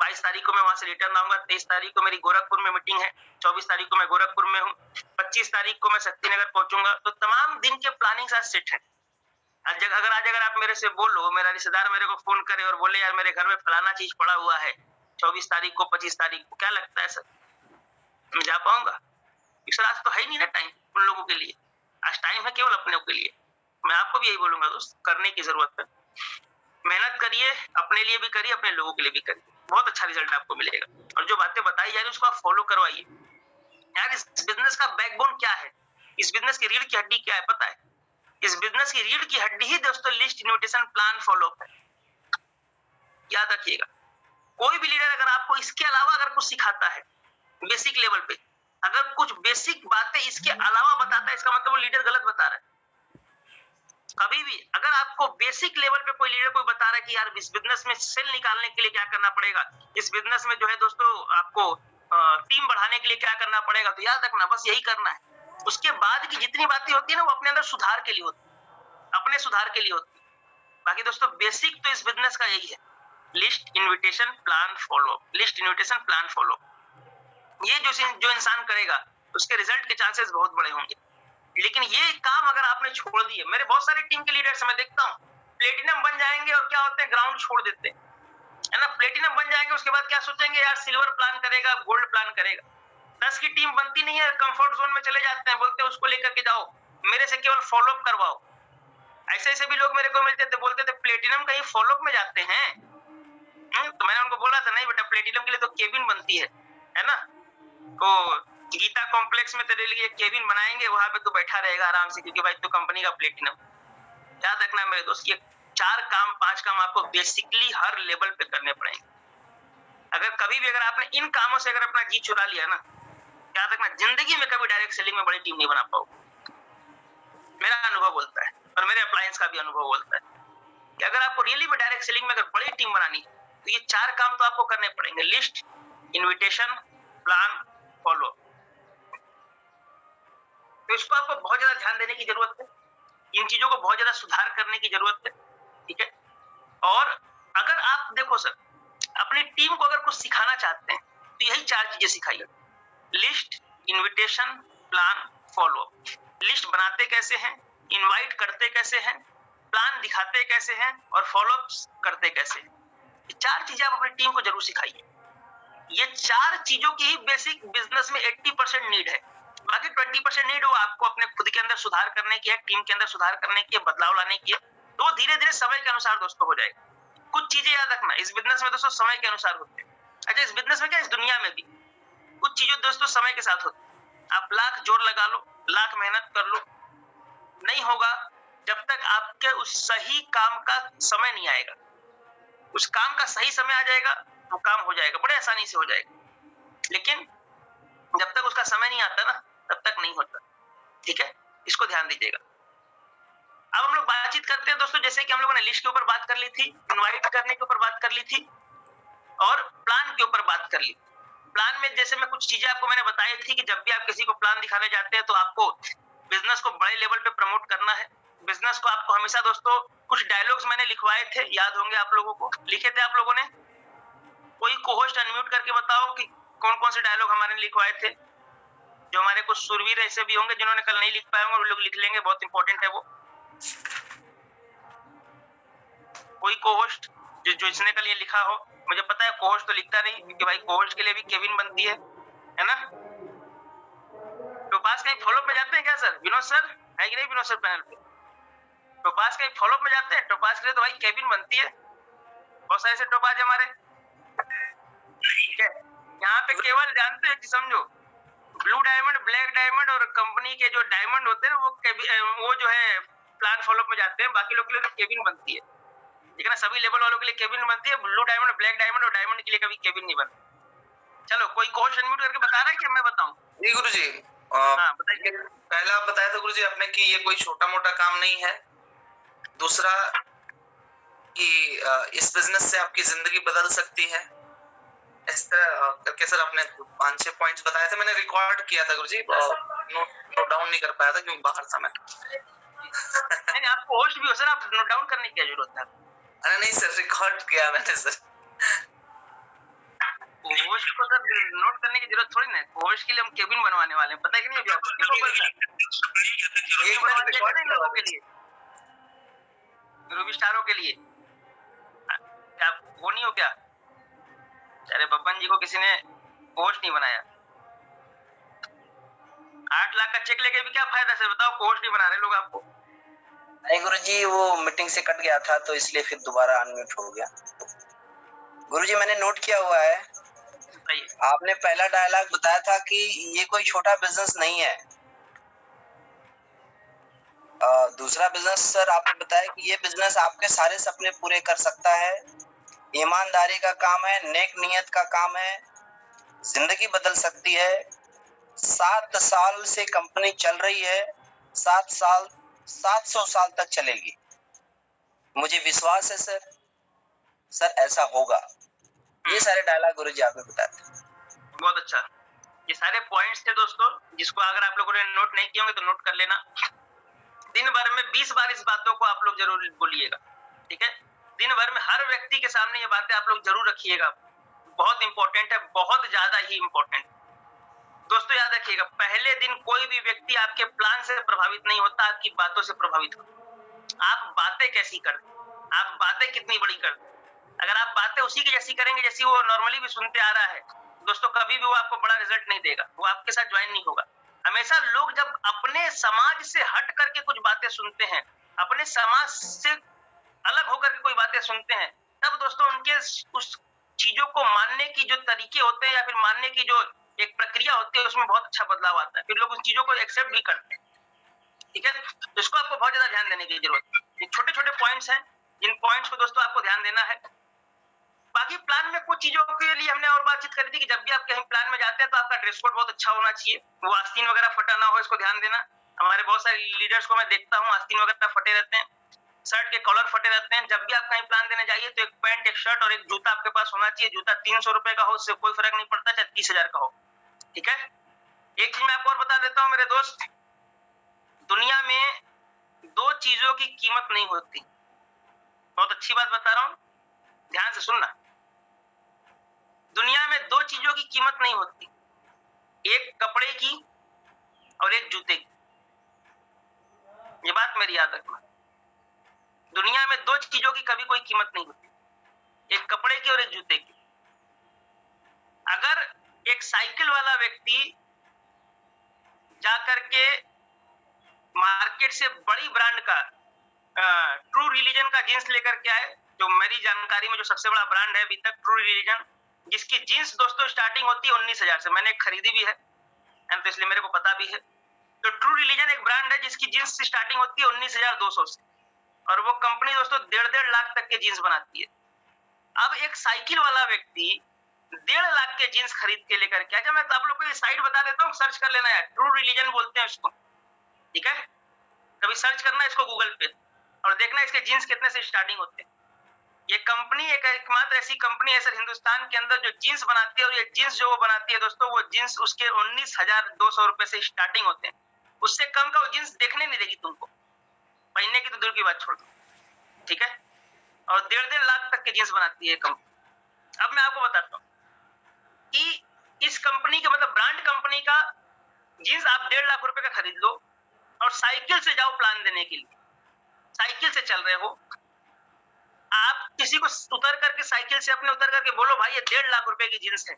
22 तारीख को मैं वहां से रिटर्न आऊंगा, 23 तारीख को मेरी गोरखपुर में मीटिंग है, 24 तारीख को मैं गोरखपुर में हूँ, 25 तारीख को मैं शक्तिनगर पहुंचूंगा। तो तमाम दिन के प्लानिंग साथ सेट है। अगर आप मेरे से बोलो, मेरा रिश्तेदार मेरे को फोन करे और बोले यार मेरे घर में फलाना चीज पड़ा हुआ है 24 तारीख को 25 तारीख को, क्या लगता है सर मैं जा पाऊंगा? सर आज तो है ही नहीं ना टाइम उन लोगों के लिए, आज टाइम है केवल अपने के लिए। मैं आपको भी यही बोलूंगा दोस्त, करने की जरूरत है, मेहनत करिए, अपने लिए भी करिए, अपने लोगों के लिए भी करिए, बहुत अच्छा रिजल्ट आपको मिलेगा। और जो बातें बताई जा रही है उसको आप फॉलो करवाइए। यार इस बिजनेस का बैकबोन क्या है, इस बिजनेस की रीढ़ की हड्डी क्या है पता है? इस बिजनेस की रीढ़ की हड्डी ही दोस्तों लिस्ट इन्विटेशन प्लान फॉलो है। याद रखिएगा, कोई भी लीडर अगर आपको इसके अलावा अगर कुछ सिखाता है बेसिक लेवल पे, अगर कुछ बेसिक बातें इसके अलावा बताता है, इसका मतलब वो लीडर गलत बता रहा है। कभी भी अगर आपको बेसिक लेवल पे कोई लीडर कोई बता रहा है कि यार इस बिजनेस में सेल निकालने के लिए क्या करना पड़ेगा, इस बिजनेस में जो है दोस्तों आपको टीम बढ़ाने के लिए क्या करना पड़ेगा, तो याद रखना बस यही करना है। उसके बाद की जितनी बातें होती है ना वो अपने अंदर सुधार के लिए होती है, अपने सुधार के लिए होती है। बाकी दोस्तों बेसिक तो इस बिजनेस का यही है, list invitation plan follow, list invitation plan follow. ये जो इंसान करेगा उसके रिजल्ट के चांसेस बहुत बड़े होंगे। लेकिन ये काम अगर आपने छोड़ दिए, मेरे बहुत सारे टीम के लीडर्स मैं देखता हूँ प्लेटिनम बन जाएंगे और क्या होते हैं ग्राउंड छोड़ देते हैं, है ना। प्लेटिनम बन जाएंगे उसके बाद क्या सोचेंगे यार सिल्वर प्लान करेगा, गोल्ड प्लान करेगा। 10 की टीम बनती नहीं है, कंफर्ट जोन में चले जाते हैं, बोलते हैं उसको लेकर के जाओ, मेरे से केवल फॉलोअप करवाओ। ऐसे ऐसे भी लोग मेरे को मिलते थे, बोलते थे प्लेटिनम कहीं फॉलोअप में जाते हैं। तो मैंने उनको बोला था नहीं बेटा, प्लेटिनम के लिए तो केबिन बनती है ना। तो गीता कॉम्प्लेक्स में तेरे लिए केबिन बनाएंगे, वहां पे तू बैठा रहेगा आराम से, क्योंकि भाई तू कंपनी का प्लेटिनम। याद रखना मेरे दोस्त, ये 4 काम 5 काम आपको बेसिकली हर लेवल पे करने पड़ेंगे। अगर कभी भी अगर आपने इन कामों से अगर अपना जी चुरा लिया ना, याद रखना जिंदगी में कभी डायरेक्ट सेलिंग में बड़ी टीम नहीं बना पाओगे। मेरा अनुभव बोलता है और मेरे अप्लायंस का भी अनुभव बोलता है कि अगर आपको रियली में डायरेक्ट सेलिंग में अगर बड़ी टीम बनानी है तो ये 4 काम तो आपको करने पड़ेंगे: लिस्ट, इन्विटेशन, प्लान, फॉलो। तो इसको आपको बहुत ज्यादा ध्यान देने की जरूरत है, इन चीजों को बहुत ज्यादा सुधार करने की जरूरत है, ठीक है। और अगर आप देखो सर, अपनी टीम को अगर कुछ सिखाना चाहते हैं तो यही 4 चीजें सिखाइए: list, invitation, plan, follow. List बनाते कैसे हैं, इनवाइट करते कैसे हैं, प्लान दिखाते कैसे हैं और फॉलो करते कैसे हैं। ये 4 चीजें आप अपनी टीम को जरूर सिखाइए। ये 4 चीजों की ही बेसिक बिजनेस में 80% नीड है। बाकी 20% नीड हो आपको अपने खुद के अंदर सुधार करने की है, टीम के अंदर सुधार करने की है, बदलाव लाने की है, तो धीरे धीरे समय के अनुसार दोस्तों हो जाएगा। कुछ चीजें याद रखना, इस बिजनेस में दोस्तों समय के अनुसार होते हैं। अच्छा, इस बिजनेस में क्या, इस दुनिया में भी कुछ चीजें दोस्तों समय के साथ होती है। आप लाख जोर लगा लो, लाख मेहनत कर लो, नहीं होगा जब तक आपके उस सही काम का समय नहीं आएगा। उस काम का सही समय आ जाएगा वो काम हो जाएगा, बड़े आसानी से हो जाएगा। लेकिन जब तक उसका समय नहीं आता ना, तब तक नहीं होता, ठीक है। इसको ध्यान दीजिएगा। अब हम लोग बातचीत करते हैं दोस्तों, जैसे कि हम लोगों ने लिस्ट के ऊपर बात कर ली थी, इनवाइट करने के ऊपर बात कर ली थी और प्लान के ऊपर बात कर ली। प्लान में जैसे मैं कुछ चीजें आपको मैंने बताई थी कि जब भी आप किसी को प्लान दिखाने जाते हैं तो आपको बिजनेस को बड़े लेवल पे प्रमोट करना है। बिजनेस को आपको हमेशा दोस्तों, कुछ डायलॉग्स मैंने लिखवाए थे, याद होंगे आप लोगों को, लिखे थे आप लोगों ने। कोई को-होस्ट अनम्यूट करके बताओ कि कौन कौन से डायलॉग हमारे ने लिखवाए थे। जो हमारे कुछ सूरवीर ऐसे भी होंगे जिन्होंने कल नहीं लिख पाए होंगे, वो लोग लिख लेंगे, बहुत इंपॉर्टेंट है वो। कोई को-होस्ट जो इसने कल ये लिखा हो, मुझे पता है को-होस्ट तो लिखता नहीं, क्योंकि भाई को-होस्ट के लिए भी केबिन बनती है ना। टोपाज कहीं फॉलोअप में जाते हैं क्या सर? विनोद सर है कि नहीं? विनोद सर पैनल पे टोपाज कहीं फॉलोअप में जाते हैं? टोपाज के लिए तो भाई केबिन बनती है, बहुत सारे ऐसे टोपाज हमारे, ठीक है। यहाँ पे केवल जानते हो कि समझो, ब्लू डायमंड, ब्लैक डायमंड और कंपनी के जो डायमंड होते हैं वो जो है प्लान फॉलोअप में जाते हैं। बाकी लोग के लिए तो केबिन बनती है, ठीक है ना। सभी लेवल वालों के लिए केबिन बनती है, ब्लू डायमंड, ब्लैक डायमंड और डायमंड के लिए कभी केबिन नहीं बनती। चलो, कोई क्वेश्चन अनम्यूट करके बता रहा है कि मैं बताऊं? जी गुरुजी, हाँ बताइए। पहला आप बताया था गुरुजी आपने कि ये कोई छोटा मोटा काम नहीं है। दूसरा कि इस बिजनेस से आपकी जिंदगी बदल सकती है। इस तरह करके सर आपने 5-6 पॉइंट्स बताए थे, मैंने रिकॉर्ड किया था गुरुजी, नोट डाउन नहीं कर पाया था क्योंकि बाहर था मैं। नहीं, आपको होस्ट भी हो सर, आप नोट डाउन करने की क्या जरूरत है? अरे नहीं सर, रिकॉर्ड किया मैंने सर। होस्ट को सर नोट करने की जरूरत थोड़ी ना। होस्ट के लिए हम केबिन बनवाने वाले हैं, पता है कि नहीं अभी आपको? लोगों के लिए, रूबी स्टारों के लिए, क्या वो नहीं हो क्या? अरे बब्बन जी को किसी ने होस्ट नहीं बनाया। 8 लाख का चेक लेके भी क्या फायदा सर, बताओ, होस्ट नहीं बना रहे लोग आपको। नहीं गुरुजी, वो मीटिंग से कट गया था तो इसलिए फिर दोबारा अनम्यूट हो गया। गुरुजी मैंने नोट किया हुआ है, आपने पहला डायलॉग बताया था कि ये कोई छोटा बिजनेस नहीं है। दूसरा बिजनेस सर आपने बताया कि ये बिजनेस आपके सारे सपने पूरे कर सकता है, ईमानदारी का काम है, नेक नियत का काम है, जिंदगी बदल सकती है। 7 साल से कंपनी चल रही है, 700 साल तक चलेगी, मुझे विश्वास है सर ऐसा होगा। ये सारे डायलॉग गुरुजी आपने बताए थे। बहुत अच्छा, ये सारे पॉइंट्स थे दोस्तों, जिसको अगर आप लोगों ने नोट नहीं किए होंगे तो नोट कर लेना। दिन भर में 20 बार इस बातों को आप लोग जरूर बोलिएगा, ठीक है। दिन भर में हर व्यक्ति के सामने ये बातें आप लोग जरूर रखिएगा, बहुत इंपॉर्टेंट है, बहुत ज्यादा ही इंपॉर्टेंट। दोस्तों याद रखिएगा, पहले दिन कोई भी व्यक्ति आपके प्लान से प्रभावित नहीं होता, आपकी बातों से प्रभावित होता। आप बातें कैसी करते, आप बातें कितनी बड़ी करते। अगर आप बातें उसी की जैसी करेंगे जैसी वो नॉर्मली भी सुनते आ रहा है, दोस्तों कभी भी वो आपको बड़ा रिजल्ट नहीं देगा, वो आपके साथ ज्वाइन नहीं होगा। हमेशा लोग जब अपने समाज से हट करके कुछ बातें सुनते हैं, अपने समाज से अलग होकर के कोई बातें सुनते हैं, तब दोस्तों उनके उस चीजों को मानने की जो तरीके होते हैं या फिर मानने की जो एक प्रक्रिया होती है, उसमें बहुत अच्छा बदलाव आता है, फिर लोग उस चीजों को एक्सेप्ट भी करते हैं, ठीक है। तो इसको आपको बहुत ज्यादा ध्यान देने की जरूरत है। ये छोटे छोटे पॉइंट्स हैं, जिन पॉइंट्स को दोस्तों आपको ध्यान देना है। बाकी प्लान में कुछ चीजों के लिए हमने और बातचीत करी थी कि जब भी आप कहीं प्लान में जाते हैं तो आपका ड्रेस कोड बहुत अच्छा होना चाहिए, वो आस्तीन वगैरह फटा ना हो, इसको ध्यान देना। हमारे बहुत सारे लीडर्स को मैं देखता हूँ, आस्तीन वगैरह फटे रहते हैं, शर्ट के कॉलर फटे रहते हैं। जब भी आप कहीं प्लान देने जाइए तो एक पैंट, एक शर्ट और एक जूता आपके पास होना चाहिए। जूता 300 रुपए का हो, उससे कोई फर्क नहीं पड़ता, चाहे 30,000 का हो। ठीक है, एक चीज मैं आपको और बता देता हूँ मेरे दोस्त, दुनिया में दो चीजों की कीमत नहीं होती। बहुत अच्छी बात बता रहा हूँ, ध्यान से सुनना। दुनिया में दो चीजों की कीमत नहीं होती, एक कपड़े की और एक जूते की। ये बात मेरी याद रखना। दुनिया में दो चीजों की कभी कोई कीमत नहीं होती, एक कपड़े की और एक जूते की। अगर एक साइकिल वाला व्यक्ति जाकर के मार्केट से बड़ी ब्रांड का ट्रू रिलीजन का जींस लेकर के आए, जो मेरी जानकारी में जो सबसे बड़ा ब्रांड है अभी तक, ट्रू रिलीजन, जिसकी जींस दोस्तों स्टार्टिंग होती है 19,000 से। मैंने खरीदी भी है तो इसलिए मेरे को पता भी है। तो ट्रू रिलीजन एक ब्रांड है जिसकी जींस स्टार्टिंग होती है 19,200 से, और वो कंपनी दोस्तों 1.5 लाख तक के जींस बनाती है। अब एक साइकिल वाला व्यक्ति 1.5 लाख के जींस खरीद के लेकर के आया। मैं तो आप लोग को ये साइट बता देता हूँ, सर्च कर लेना है, ट्रू रिलीजन बोलते हैं उसको। ठीक है, कभी सर्च करना इसको गूगल पे और देखना इसके जींस कितने से स्टार्टिंग होते हैं। ये कंपनी एकमात्र ऐसी कंपनी है सर हिंदुस्तान के अंदर जो जींस बनाती है, और ये जींस जो वो बनाती है दोस्तों, वो जींस उसके 19,200 रुपए से स्टार्टिंग होते हैं। उससे कम का वो जींस देखने नहीं देगी तुमको, पहनने की तो दूर की बात छोड़ दो। ठीक है, और 1.5 लाख तक के जींस बनाती है कंपनी। अब मैं आपको बताता हूँ कि इस कंपनी के मतलब ब्रांड कंपनी का जींस आप 1.5 लाख रुपए का खरीद लो और साइकिल से जाओ प्लान देने के लिए, साइकिल से चल रहे हो आप, किसी को उतर करके साइकिल से अपने उतर करके बोलो भाई ये 1.5 लाख रुपए की जींस है,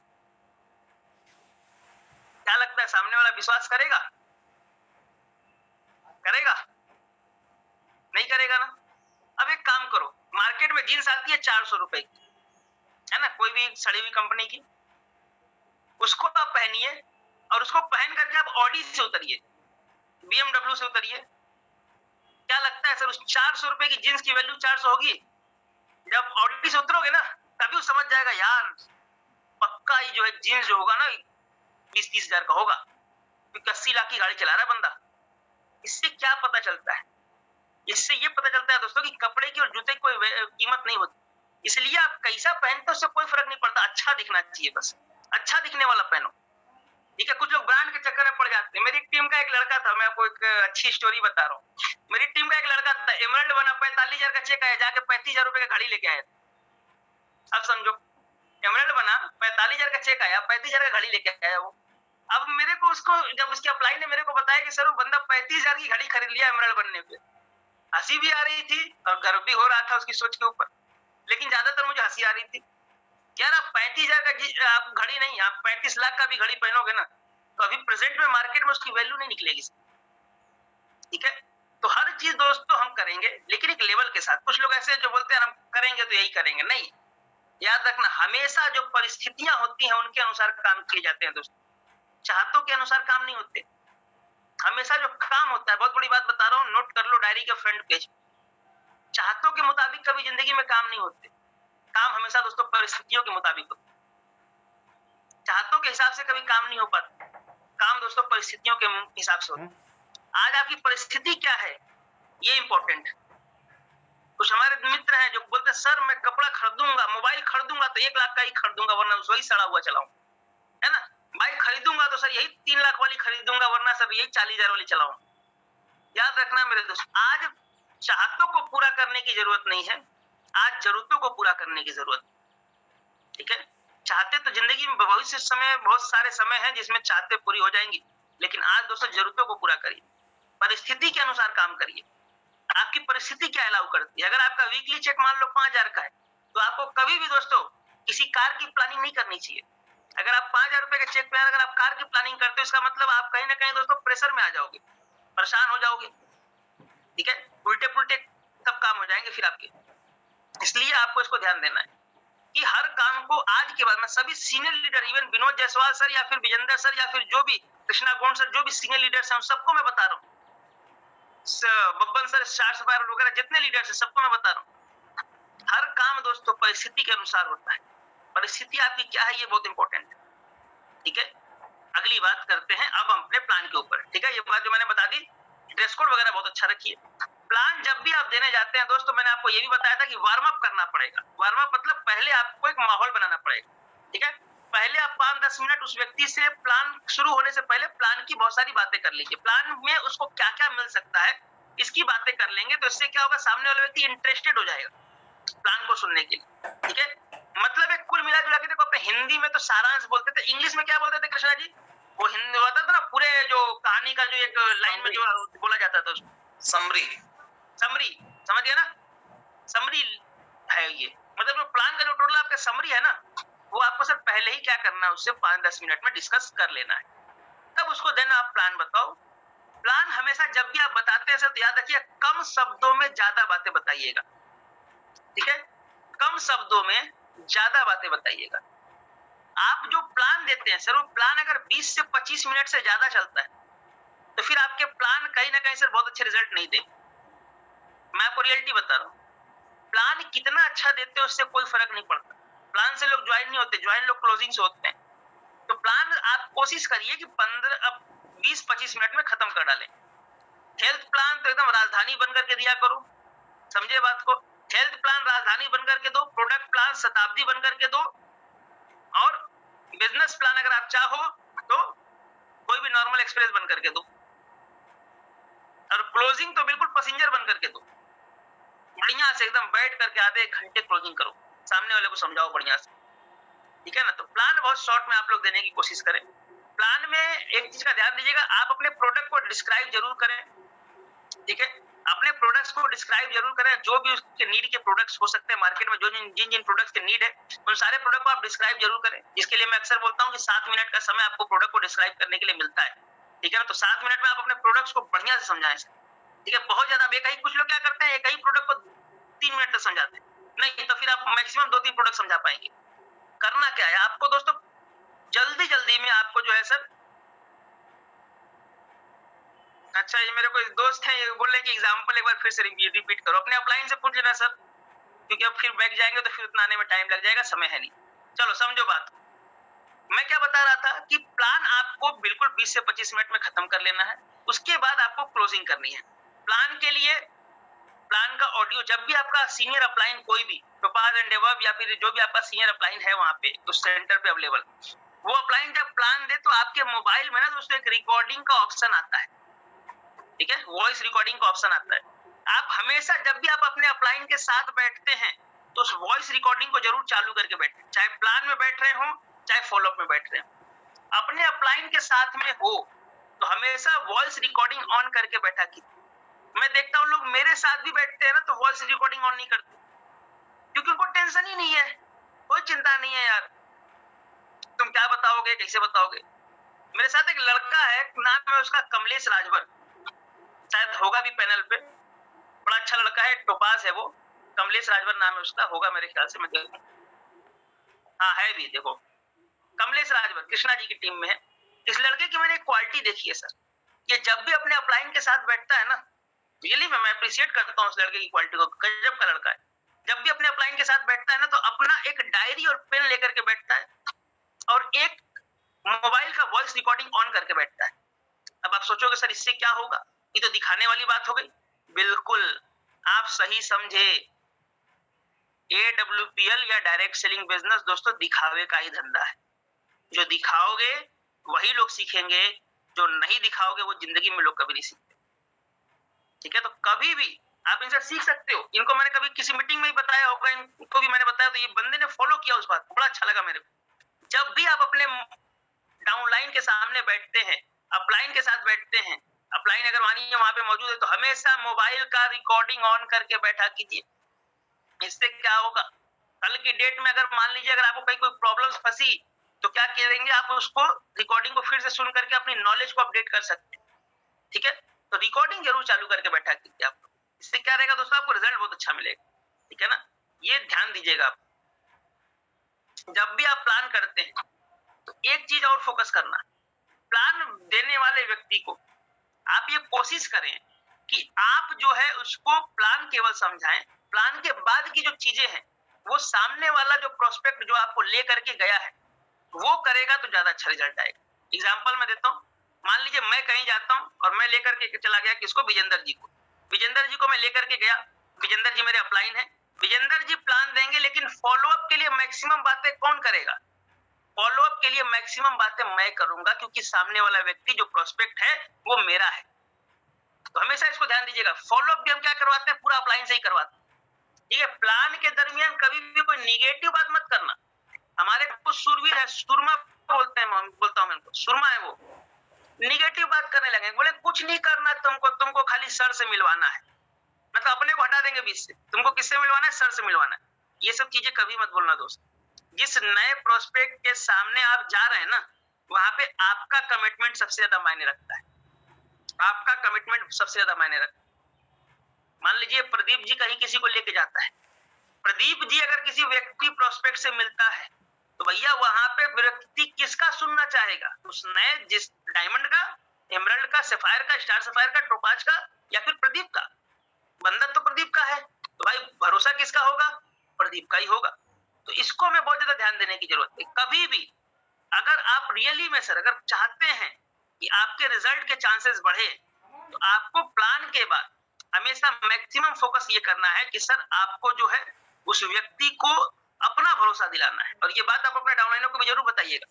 क्या लगता है सामने वाला विश्वास करेगा? करेगा? नहीं करेगा ना। अब एक काम करो, मार्केट में जींस आती है 400 रुपए की, है ना, कोई भी सड़ी हुई कंपनी की, उसको आप पहनिए और उसको पहन करके आप ऑडी से उतरिए, BMW से उतरिए। क्या लगता है सर उस 400 रुपए की जींस की वैल्यू 400 होगी? जब ऑडी से उतरोगे ना तभी वो समझ जाएगा यार पक्का ही जो है जींस जो होगा ना 20-30 हजार का होगा, क्योंकि 80 लाख की गाड़ी चला रहा है बंदा। इससे क्या पता चलता है? इससे ये पता चलता है दोस्तों कि कपड़े की और जूते की कोई कीमत नहीं होती। इसलिए आप कैसा पहनते हो उससे कोई फर्क नहीं पड़ता, अच्छा दिखना चाहिए, बस अच्छा दिखने वाला पहनो। ठीक है, कुछ लोग ब्रांड के चक्कर में पड़ जाते हैं। मेरी टीम का एक लड़का था, मैं आपको एक अच्छी स्टोरी बता रहा हूँ। मेरी टीम का एक लड़का था, एमराल्ड बना, 45,000 का चेक आया, जाके 35,000 रुपए का घड़ी लेके आया। अब समझो, एमराल्ड बना, 45,000 का चेक आया, 35,000 का घड़ी लेके आया वो। अब मेरे को उसको जब उसके अप्लाई ने मेरे को बताया कि सर वो बंदा 35,000 की घड़ी खरीद लिया एमराल्ड बनने पे, हंसी भी आ रही थी और गर्व भी हो रहा था उसकी सोच के ऊपर, लेकिन ज्यादातर मुझे हंसी आ रही थी। यार आप 35,000 का आप घड़ी नहीं, आप 35 लाख का भी घड़ी पहनोगे ना तो अभी प्रेजेंट में मार्केट में उसकी वैल्यू नहीं निकलेगी। ठीक है, तो हर चीज दोस्तों हम करेंगे लेकिन एक लेवल के साथ। कुछ लोग ऐसे जो बोलते हैं हम करेंगे तो यही करेंगे, नहीं, याद रखना हमेशा जो परिस्थितियां होती हैं उनके अनुसार काम किए जाते हैं दोस्तों, चाहतों के अनुसार काम नहीं होते। हमेशा जो काम होता है, बहुत बड़ी बात बता रहा हूँ, नोट कर लो डायरी के फ्रंट पेज, चाहतों के मुताबिक कभी जिंदगी में काम नहीं होते। काम हमेशा दोस्तों परिस्थितियों के मुताबिक होता है। चाहतों के हिसाब से कभी काम नहीं हो पाता, काम दोस्तों परिस्थितियों के हिसाब से होता है। आज आपकी परिस्थिति क्या है ये इंपॉर्टेंट है। कुछ हमारे मित्र हैं जो बोलते हैं सर मैं कपड़ा खरीदूंगा, मोबाइल खरीदूंगा तो 1 लाख का ही खरीदूंगा वरना वही सड़ा हुआ चलाऊं, है ना, बाइक खरीदूंगा तो सर यही 3 लाख वाली खरीदूंगा वरना सर यही 40,000 वाली चलाऊं। याद रखना मेरे दोस्त, आज चाहतों को पूरा करने की जरूरत नहीं है, आज जरूरतों को पूरा करने की जरूरत। ठीक है, चाहते तो जिंदगी में भविष्य समय बहुत सारे समय हैं जिसमें चाहते पूरी हो जाएंगी, लेकिन आज दोस्तों जरूरतों को पूरा करिए, परिस्थिति के अनुसार काम करिए। आपकी परिस्थिति क्या अलाउ करती है? अगर आपका वीकली चेक मान लो 5,000 का है तो आपको कभी भी दोस्तों किसी कार की प्लानिंग नहीं करनी चाहिए। अगर आप 5,000 रुपए के चेक पे अगर आप कार की प्लानिंग करते हो इसका मतलब आप कहीं ना कहीं दोस्तों प्रेशर में आ जाओगे, परेशान हो जाओगे। ठीक है, उल्टे पुल्टे सब काम हो जाएंगे फिर आपके। इसलिए आपको इसको ध्यान देना है कि हर काम को आज के बाद मैं सभी senior leader, even Vinod Jaiswal sir या फिर विजेंद्र सर या फिर जो भी कृष्णा गोंड सर, जो भी सीनियर लीडर्स हैं उन सबको मैं बता रहा हूँ, बब्बन सर, स्टार सफायर वगैरह जितने लीडर्स हैं सबको मैं बता रहा हूँ, हर काम दोस्तों परिस्थिति के अनुसार होता है। परिस्थिति आपकी क्या है ये बहुत इंपॉर्टेंट है। ठीक है, अगली बात करते हैं अब हम अपने प्लान के ऊपर। ठीक है, ये बात जो मैंने बता दी ड्रेस कोड वगैरह बहुत अच्छा रखिए। प्लान जब भी आप देने जाते हैं दोस्तों, मैंने आपको ये भी बताया था कि वार्म अप करना पड़ेगा। वार्म अप मतलब पहले आपको एक माहौल बनाना पड़ेगा, ठीक है। पहले आप 5-10 मिनट उस व्यक्ति से प्लान शुरू होने से पहले प्लान की बहुत सारी बातें कर लीजिए। प्लान में उसको क्या क्या मिल सकता है इसकी बातें कर लेंगे, तो इससे क्या होगा, सामने वाला व्यक्ति इंटरेस्टेड हो जाएगा प्लान को सुनने के लिए, ठीक है। मतलब एक कुल मिला जुला के देखो, अपने हिंदी में तो सारांश बोलते थे, इंग्लिश में क्या बोलते थे कृष्णा जी, वो हिंदी होता था ना, पूरे जो कहानी का जो एक लाइन में जो बोला जाता था उसको समरी, समरी, समझ गया ना, समरी है ये। मतलब जो प्लान का जो टोटल आपका समरी है ना, वो आपको सर पहले ही क्या करना है, उससे 5-10 मिनट में डिस्कस कर लेना है, तब उसको देन आप प्लान बताओ। प्लान हमेशा जब भी आप बताते हैं सर, तो याद रखिए कम शब्दों में ज्यादा बातें बताइएगा, ठीक है। कम शब्दों में ज्यादा बातें बताइएगा। आप जो प्लान देते हैं सर, वो प्लान अगर 20 से 25 मिनट से ज्यादा चलता है तो फिर आपके प्लान कहीं ना कहीं सर बहुत अच्छे रिजल्ट नहीं देंगे। मैं आपको रियलिटी बता रहा हूँ, प्लान कितना अच्छा देते हैं उससे कोई फर्क नहीं पड़ता। प्लान से लोग ज्वाइन नहीं होते, ज्वाइन लोग क्लोजिंग से होते हैं। तो प्लान आप कोशिश करिए कि 20-25 मिनट में खत्म कर डालें। हेल्थ प्लान तो एकदम राजधानी बनकर के दिया करो, समझे बात को। हेल्थ प्लान राजधानी बनकर के दो, प्रोडक्ट प्लान शताब्दी बनकर के दो, और बिजनेस प्लान अगर आप चाहो तो कोई भी नॉर्मल एक्सप्रेस बनकर के दो, और क्लोजिंग तो बिल्कुल पैसेंजर बनकर के दो। बढ़िया से एकदम बैठ करके आधे एक घंटे क्लोजिंग करो, सामने वाले को समझाओ बढ़िया से, ठीक है ना। तो प्लान बहुत शॉर्ट में आप लोग देने की कोशिश करें। प्लान में एक चीज का ध्यान दीजिएगा, आप अपने प्रोडक्ट को डिस्क्राइब जरूर करें, ठीक है। अपने प्रोडक्ट्स को डिस्क्राइब जरूर करें, जो भी उसके नीड के प्रोडक्ट्स हो सकते हैं मार्केट में, जो जिन जिन प्रोडक्ट्स के नीड है उन सारे प्रोडक्ट को आप डिस्क्राइब जरूर करें। जिसके लिए मैं अक्सर बोलता हूँ कि 7 मिनट का समय आपको प्रोडक्ट को डिस्क्राइब करने के लिए मिलता है, ठीक है ना। तो 7 मिनट में आप अपने प्रोडक्ट्स को बढ़िया से समझाएं, ठीक है। बहुत ज्यादा एक ही, कुछ लोग क्या करते हैं, एक ही प्रोडक्ट को 3 मिनट तक समझाते हैं, नहीं तो फिर आप मैक्सिमम 2-3 प्रोडक्ट समझा पाएंगे। करना क्या है आपको दोस्तों, जल्दी में आपको जो है सर, अच्छा ये मेरे कोई दोस्त है, ये बोल रहे कि एग्जांपल एक बार फिर से रिपीट करो, अपने अपलाइन से पूछ लेना सर, क्योंकि अब फिर बैक जाएंगे तो फिर उतना आने में टाइम लग जाएगा, समय है नहीं। चलो समझो बात, मैं क्या बता रहा था कि प्लान आपको बिल्कुल 20 से 25 मिनट में खत्म कर लेना है। उसके बाद आपको क्लोजिंग करनी है। प्लान के लिए प्लान का ऑडियो, जब भी आपका सीनियर अपलाइन कोई भी टोपाज एंड डेवलप या फिर जो भी आपका सीनियर अपलाइन है वहां पे उस सेंटर पे अवेलेबल, वो अपलाइन जब प्लान दे तो आपके मोबाइल में ना दोस्तों एक रिकॉर्डिंग का ऑप्शन आता है, ठीक है, वॉइस रिकॉर्डिंग का ऑप्शन आता है। आप हमेशा जब भी आप अपने अपलाइन के साथ बैठते हैं तो उस वॉइस रिकॉर्डिंग को जरूर चालू करके बैठें, चाहे प्लान में बैठ रहे हो चाहे फॉलोअप में बैठ रहे हो। अपने अपलाइन के साथ में हो तो हमेशा वॉइस रिकॉर्डिंग ऑन करके बैठा कीजिए। मैं देखता हूँ लोग मेरे साथ भी बैठते हैं ना तो वॉइस रिकॉर्डिंग ऑन नहीं करते, क्योंकि उनको टेंशन ही नहीं है, कोई चिंता नहीं है यार, तुम क्या बताओगे कैसे बताओगे। मेरे साथ एक लड़का है, नाम है उसका कमलेश राजभर, शायद होगा भी पैनल पे, बड़ा अच्छा लड़का है, टोपास है वो, कमलेश राजभर नाम है उसका, होगा मेरे ख्याल से, मैं देखूं, हाँ है भी, देखो कमलेश राजभर कृष्णा जी की टीम में है। इस लड़के की मैंने एक क्वालिटी देखी है सर, ये जब भी अपने अपलाइन के साथ बैठता है ना, रियली मैं अप्रिशिएट करता हूँ उस लड़के की क्वालिटी को, गजब का लड़का है। जब भी अपने अपलाइन के साथ बैठता है ना तो अपना एक डायरी और पेन लेकर के बैठता है और एक मोबाइल का वॉइस रिकॉर्डिंग ऑन करके बैठता है। अब आप सोचोगे सर इससे क्या होगा, ये तो दिखाने वाली बात हो गई। बिल्कुल आप सही समझे, AWPL या डायरेक्ट सेलिंग बिजनेस दोस्तों दिखावे का ही धंधा है। जो दिखाओगे वही लोग सीखेंगे, जो नहीं दिखाओगे वो जिंदगी में लोग कभी नहीं सीखते, ठीक है। तो कभी भी आप इनसे सीख सकते हो। इनको मैंने कभी किसी मीटिंग में ही बताया होगा, इनको भी मैंने बताया, तो ये बंदे ने फॉलो किया उस बात, बड़ा अच्छा लगा मेरे को। जब भी आप अपने डाउनलाइन के सामने बैठते हैं, अपलाइन के साथ बैठते हैं, अपलाइन अगर मानिए वहां पे मौजूद है तो हमेशा मोबाइल का रिकॉर्डिंग ऑन करके बैठा कीजिए। इससे क्या होगा, कल की डेट में अगर मान लीजिए अगर आपको कहीं कोई प्रॉब्लम्स फंसी तो क्या करेंगे, आप उसको रिकॉर्डिंग को फिर से सुन करके अपनी नॉलेज को अपडेट कर सकते हैं, ठीक है। तो रिकॉर्डिंग जरूर चालू करके बैठा कीजिए आप, इससे क्या रहेगा दोस्तों, आपको रिजल्ट बहुत अच्छा मिलेगा, ठीक है ना। ये ध्यान दीजिएगा आप जब भी आप प्लान करते हैं तो एक चीज और फोकस करना, प्लान देने वाले व्यक्ति को आप ये कोशिश करें कि आप जो है उसको प्लान केवल समझाएं, प्लान के बाद की जो चीजें हैं वो सामने वाला जो प्रोस्पेक्ट जो आपको ले करके गया है वो करेगा तो ज्यादा अच्छा रिजल्ट आएगा। एग्जांपल मैं देता हूँ, मान लीजिए मैं कहीं जाता हूँ और मैं लेकर के चला गया किसको, विजेंद्र जी को। विजेंद्र जी को मैं लेकर के गया, विजेंद्र जी मेरे अपलाइन है, विजेंद्र जी प्लान देंगे, लेकिन फॉलोअप के लिए मैक्सिमम बातें कौन करेगा? फॉलोअप के लिए मैक्सिमम बातें मैं करूंगा, क्योंकि सामने वाला व्यक्ति जो प्रोस्पेक्ट है वो मेरा है। तो हमेशा इसको ध्यान दीजिएगा, फॉलोअप भी हम क्या करवाते हैं, पूरा अपलाइन से ही करवाते हैं। ठीक है, प्लान के दरमियान कभी भी कोई निगेटिव बात मत करना। हमारे कुछ सूरवीर है, सुरमा बोलते हैं, बोलता हूं मैं उनको, सुरमा है वो, निगेटिव बात करने लगे, बोले कुछ नहीं करना तुमको खाली सर से मिलवाना है, मतलब अपने को हटा देंगे बीच से, तुमको किससे मिलवाना है, सर से मिलवाना है। ये सब चीजें कभी मत बोलना दोस्त। जिस नए प्रोस्पेक्ट के सामने आप जा रहे हैं ना, वहां पे आपका कमिटमेंट सबसे ज्यादा मायने रखता है, आपका कमिटमेंट सबसे ज्यादा मायने रखता है। मान लीजिए प्रदीप जी कहीं किसी को लेके जाता है, प्रदीप जी अगर किसी व्यक्ति प्रोस्पेक्ट से मिलता है तो भैया वहां पे व्यक्ति किसका सुनना चाहेगा, उस नए जिस डायमंड का, एमराल्ड का, सफायर का, स्टार सफायर का, टोपाज का, या फिर प्रदीप का? बंदा तो प्रदीप का है, तो भाई भरोसा किसका होगा, प्रदीप का ही होगा। तो इसको हमें बहुत ज्यादा ध्यान देने की जरूरत है। कभी भी अगर आप रियली में सर अगर चाहते हैं कि आपके रिजल्ट के चांसेस बढ़े, तो आपको प्लान के बाद हमेशा मैक्सिमम फोकस ये करना है कि सर आपको जो है उस व्यक्ति को अपना भरोसा दिलाना है। और ये बात आप अपने डाउनलाइनर को भी जरूर बताइएगा।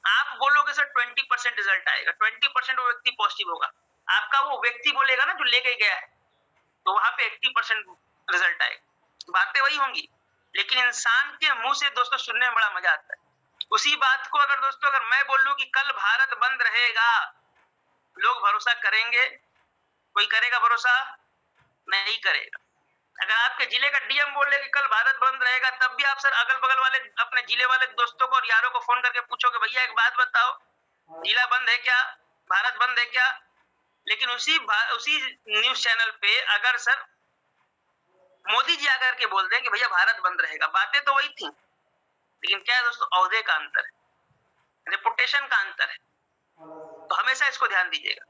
आप बोलोगे सर 20% रिजल्ट आएगा, 20% वो व्यक्ति पॉजिटिव होगा, आपका वो व्यक्ति बोलेगा ना जो लेके गया है, तो वहां पे 80% रिजल्ट आएगा। बातें वही होंगी, लेकिन इंसान के मुंह से दोस्तों सुनने में बड़ा मजा आता है। उसी बात को अगर दोस्तों अगर मैं बोल लूं कि कल भारत बंद रहेगा, लोग भरोसा करेंगे? कोई करेगा भरोसा? नहीं करेगा। अगर आपके जिले का डीएम बोल रहे कि कल भारत बंद रहेगा, तब भी आप सर अगल बगल वाले अपने जिले वाले दोस्तों को और यारों को फोन करके पूछोगे भैया एक बात बताओ, जिला बंद है क्या, भारत बंद है क्या? लेकिन उसी न्यूज चैनल पे अगर सर मोदी जी आकर के बोल दें कि भैया भारत बंद रहेगा, बातें तो वही थी, लेकिन क्या है दोस्तों, ओहदे का अंतर है, रेपुटेशन का अंतर है। तो हमेशा इसको ध्यान दीजिएगा,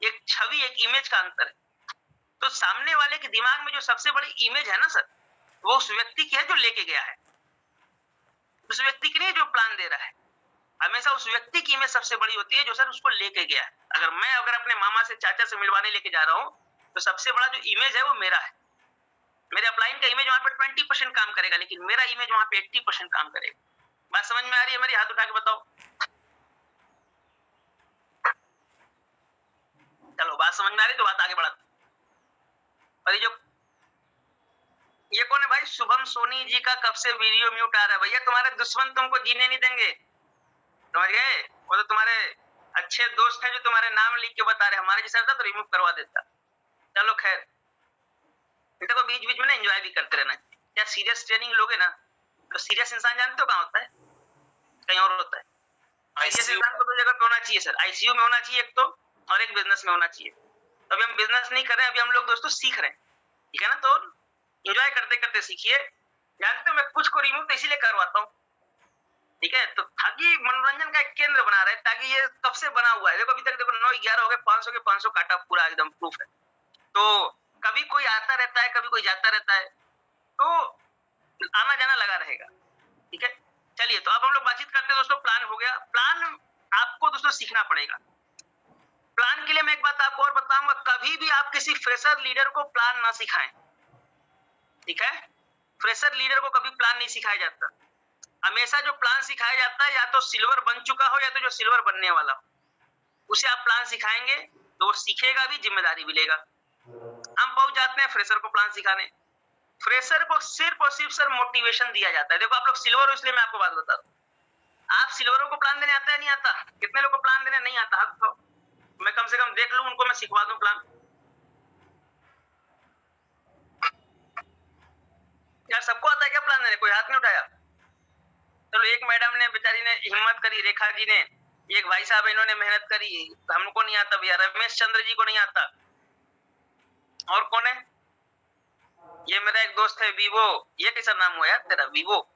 एक छवि, एक इमेज का अंतर है। तो सामने वाले के दिमाग में जो सबसे बड़ी इमेज है ना सर, वो उस व्यक्ति की है जो लेके गया है, उस व्यक्ति की नहीं जो प्लान दे रहा है। हमेशा उस व्यक्ति की इमेज सबसे बड़ी होती है जो सर उसको लेके गया है। अगर अपने मामा से, चाचा से मिलवाने लेके जा रहा हूं, तो सबसे बड़ा जो इमेज है वो मेरा है। मेरे अपलाइन का इमेज वहां पे 20% काम करेगा, लेकिन मेरा इमेज वहां पे 80% काम करेगा। बात समझ में आ रही है मेरी? हाथ उठा के बताओ। चलो बात समझ में आ रही तो बात आगे बढ़ाते। और ये कौन है भाई? शुभम सोनी जी का कब से वीडियो म्यूट आ रहा है? भैया तुम्हारे दुश्मन तुमको जीने नहीं देंगे, समझ गए? वो तो तुम्हारे अच्छे दोस्त हैं जो तुम्हारे नाम लिख के बता रहे, हमारे जैसा था तो रिमूव करवा देता। चलो खैर, देखो बीच बीच में ना एंजॉय भी करते रहना चाहिए। क्या सीरियस ट्रेनिंग लोगे ना, तो सीरियस इंसान जानते हो कहाँ होता है? कहीं और होता है। सीरियस इंसान को दो जगह पे होना चाहिए सर, आईसीयू में होना चाहिए एक तो, और एक बिजनेस में होना चाहिए। तो अभी हम बिजनेस नहीं कर रहे, अभी हम लोग दोस्तों सीख रहे हैं, ठीक है ना? तो एंजॉय करते करते सीखिए। जानते हो मैं कुछ को रिमूव तो इसीलिए करवाता हूँ, ठीक है? तो ताकि मनोरंजन का एक केंद्र बना रहे, ताकि ये कब से बना हुआ है, देखो अभी तक देखो 9-11 हो गए, 500 के 500 काटा पूरा एकदम प्रूफ है। तो कभी कोई आता रहता है, कभी कोई जाता रहता है, तो आना जाना लगा रहेगा, ठीक है? चलिए, तो अब हम लोग बातचीत करते हैं दोस्तों। प्लान हो गया। प्लान आपको दोस्तों सीखना पड़ेगा। प्लान के लिए मैं एक बात आपको और बताऊंगा, कभी भी आप किसी फ्रेशर लीडर को प्लान ना सिखाएं, ठीक है? फ्रेशर लीडर को कभी प्लान नहीं सिखाया जाता। हमेशा जो प्लान सिखाया जाता है, या तो सिल्वर बन चुका हो या तो जो सिल्वर बनने वाला हो, उसे आप प्लान सिखाएंगे तो वो सीखेगा भी, जिम्मेदारी भी लेगा। हम पहुंच जाते हैं फ्रेशर को प्लान सिखाने। फ्रेशर को सिर्फ और सिर्फ सर मोटिवेशन दिया जाता है। देखो आप लोग सिल्वर हो, इसलिए मैं आपको बात बता दूं, आप सिल्वरों को प्लान देने आता है नहीं आता? कितने लोग को प्लान देने नहीं आता? हाथ उठाओ, मैं कम से कम देख लूं, उनको मैं सिखवा दूं प्लान। यार सबको आता है क्या प्लान देने? कोई हाथ नहीं उठाया। चलो एक मैडम ने बेचारी ने हिम्मत करी, रेखा जी ने, एक भाई साहब इन्होंने मेहनत करी, हमको नहीं आता भैया, रमेश चंद्र जी को नहीं आता। और कौन है? ये मेरा एक दोस्त है वीवो, ये कैसा नाम हुआ यार तेरा, वीवो।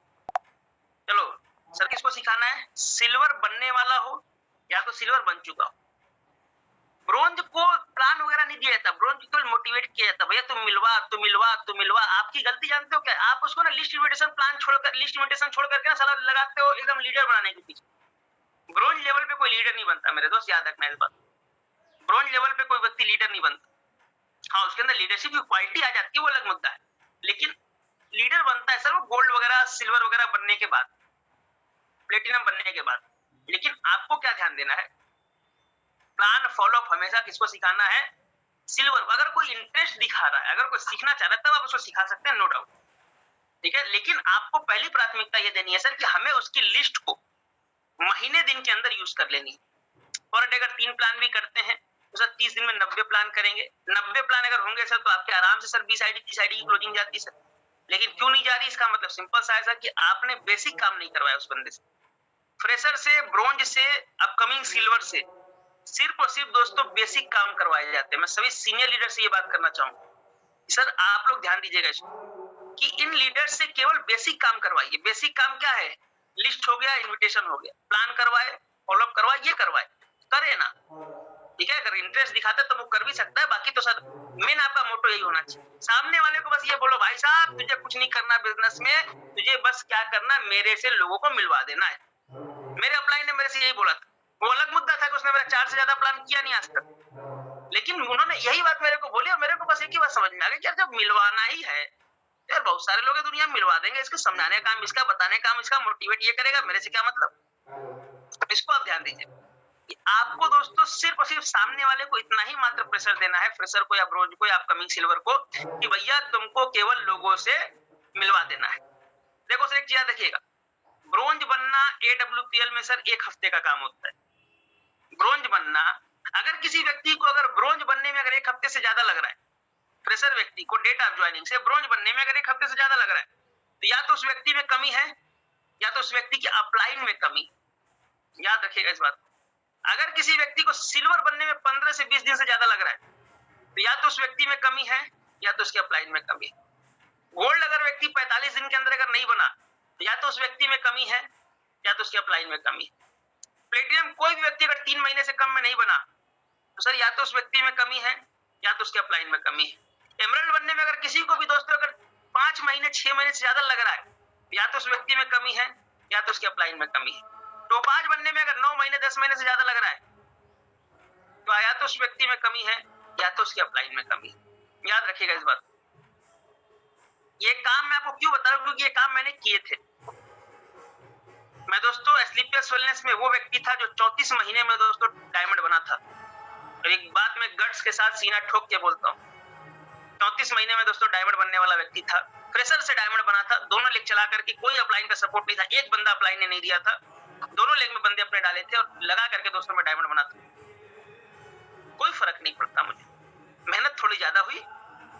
चलो सर किसको सिखाना है? सिल्वर बनने वाला हो या तो सिल्वर बन चुका हो। ब्रोंज को प्लान वगैरह नहीं दिया जाता, ब्रोंज को मोटिवेट किया जाता, भैया तुम मिलवा। आपकी गलती जानते हो क्या? आप उसको ना लिस्ट इनविटेशन छोड़ करके ना साला लगाते हो एकदम लीडर बनाने के पीछे। ब्रोंज लेवल पे कोई लीडर नहीं बनता मेरे दोस्त, याद रखना इस बात। ब्रॉन्ज लेवल पे कोई व्यक्ति लीडर नहीं बनता। हाँ, उसके अंदर लीडरशिप की क्वालिटी आ जाती है, वो अलग मुद्दा है, लेकिन लीडर बनता है सर वो गोल्ड वगैरह सिल्वर वगैरह बनने के बाद, प्लेटिनम बनने के बाद। लेकिन आपको क्या ध्यान देना है, प्लान फॉलो अप हमेशा किसको सिखाना है, सिल्वर। अगर कोई इंटरेस्ट दिखा रहा है, अगर कोई सीखना चाह रहा है, तब आप उसको सिखा सकते हैं, नो डाउट, ठीक है। लेकिन आपको पहली प्राथमिकता ये देनी है सर कि हमें उसकी लिस्ट को महीने दिन के अंदर यूज कर लेनी है। और अगर 3 प्लान भी करते हैं तो सर 30 दिन में 90 प्लान करेंगे। 90 प्लान अगर होंगे सर तो आपके आराम से सर 20 आईडी 30 आईडी की क्लोजिंग जाती है सर। लेकिन क्यों नहीं जा रही, इसका मतलब सिंपल सा है सर कि आपने बेसिक काम नहीं करवाया उस बंदे से। फ्रेशर से, ब्रोंज से, अपकमिंग सिल्वर से सिर्फ और सिर्फ दोस्तों बेसिक काम करवाए जाते हैं। मैं सभी सीनियर लीडर से ये बात करना चाहूंगा सर, आप लोग ध्यान दीजिएगा कि इन लीडर्स से केवल बेसिक काम करवाइए। बेसिक काम क्या है, लिस्ट हो गया, इन्विटेशन हो गया, प्लान करवाए, फॉलोअप करवाए, ये करवाए, करे ना, ठीक है। अगर इंटरेस्ट दिखाता है तो वो कर भी सकता है, बाकी तो सर मेन आपका मोटो यही होना चाहिए। सामने वाले को बस ये बोलो, भाई साहब तुझे कुछ नहीं करना बिजनेस में, तुझे बस क्या करना, मेरे से लोगों को मिलवा देना है। मेरे अपलाइन ने मेरे से यही बोला था। वो अलग मुद्दा था कि उसने मेरा 4 से ज्यादा प्लान किया नहीं आज तक, लेकिन उन्होंने यही बात मेरे को बोली और मेरे को बस एक ही बात समझ में आ गई कि यार जब मिलवाना ही है यार, बहुत सारे लोग दुनिया में मिलवा देंगे, इसको समझाने का काम इसका, बताने का काम इसका, मोटिवेट ये करेगा, मेरे से क्या मतलब। इसको आप ध्यान दीजिए कि आपको दोस्तों सिर्फ और सिर्फ सामने वाले को इतना ही मात्र प्रेशर देना है, फ्रेशर को या ब्रोंज को या अपकमिंग सिल्वर को, कि भैया तुमको केवल लोगों से मिलवा देना है। देखो सर एक चीज देखिएगा, ब्रोंज बनना AWPL में सर 1 हफ्ते का काम होता है। ब्रोंज बनना, अगर किसी व्यक्ति को अगर ब्रोंज बनने में अगर 1 हफ्ते से ज्यादा लग रहा है, फ्रेशर व्यक्ति को डेट ऑफ ज्वाइनिंग से ब्रोंज बनने में अगर 1 हफ्ते से ज्यादा लग रहा है, तो या तो उस व्यक्ति में कमी है या तो उस व्यक्ति की अपलाइन में कमी। याद रखिएगा इस बात को। अगर किसी व्यक्ति को सिल्वर बनने में 15 से 20 दिन से ज्यादा लग रहा है, तो या तो उस व्यक्ति में कमी है या तो उसके अपलाइन में कमी है। गोल्ड अगर व्यक्ति 45 दिन के अंदर अगर नहीं बना, तो या तो उस व्यक्ति में कमी है या तो उसके अपलाइन में कमी है। प्लेटिनम कोई भी व्यक्ति अगर 3 महीने से कम में नहीं बना, तो सर या तो उस व्यक्ति में कमी है या तो उसके अपलाइन में कमी है। एमराल्ड बनने में अगर किसी को भी दोस्तों अगर 5 महीने 6 महीने से ज्यादा लग रहा है, या तो उस व्यक्ति में कमी है या तो उसके अपलाइन में कमी है। टोपाज बनने में अगर 9 महीने 10 महीने से ज्यादा लग रहा है, तो या तो उस व्यक्ति में कमी है या तो उसके अपलाइन में कमी है। याद रखिएगा इस बात। ये काम मैं आपको क्यों बता रहा हूं, क्योंकि ये काम मैंने किए थे। मैं दोस्तों एस्क्लेपियस वेलनेस में वो व्यक्ति था जो 34 महीने में दोस्तों डायमंड बना था। और एक बात मैं गट्स के साथ सीना ठोक के बोलता हूँ, 34 महीने में दोस्तों डायमंड बनने वाला व्यक्ति था। फ्रेशर से डायमंड बना था, दोनों लेग चला करके, कोई अपलाइन का सपोर्ट नहीं था, एक बंदा अपलाइन ने नहीं दिया था, दोनों लेग में बंदे अपने डाले थे और लगा करके दोस्तों में डायमंड बना था। कोई फर्क नहीं पड़ता मुझे, मेहनत थोड़ी ज्यादा हुई,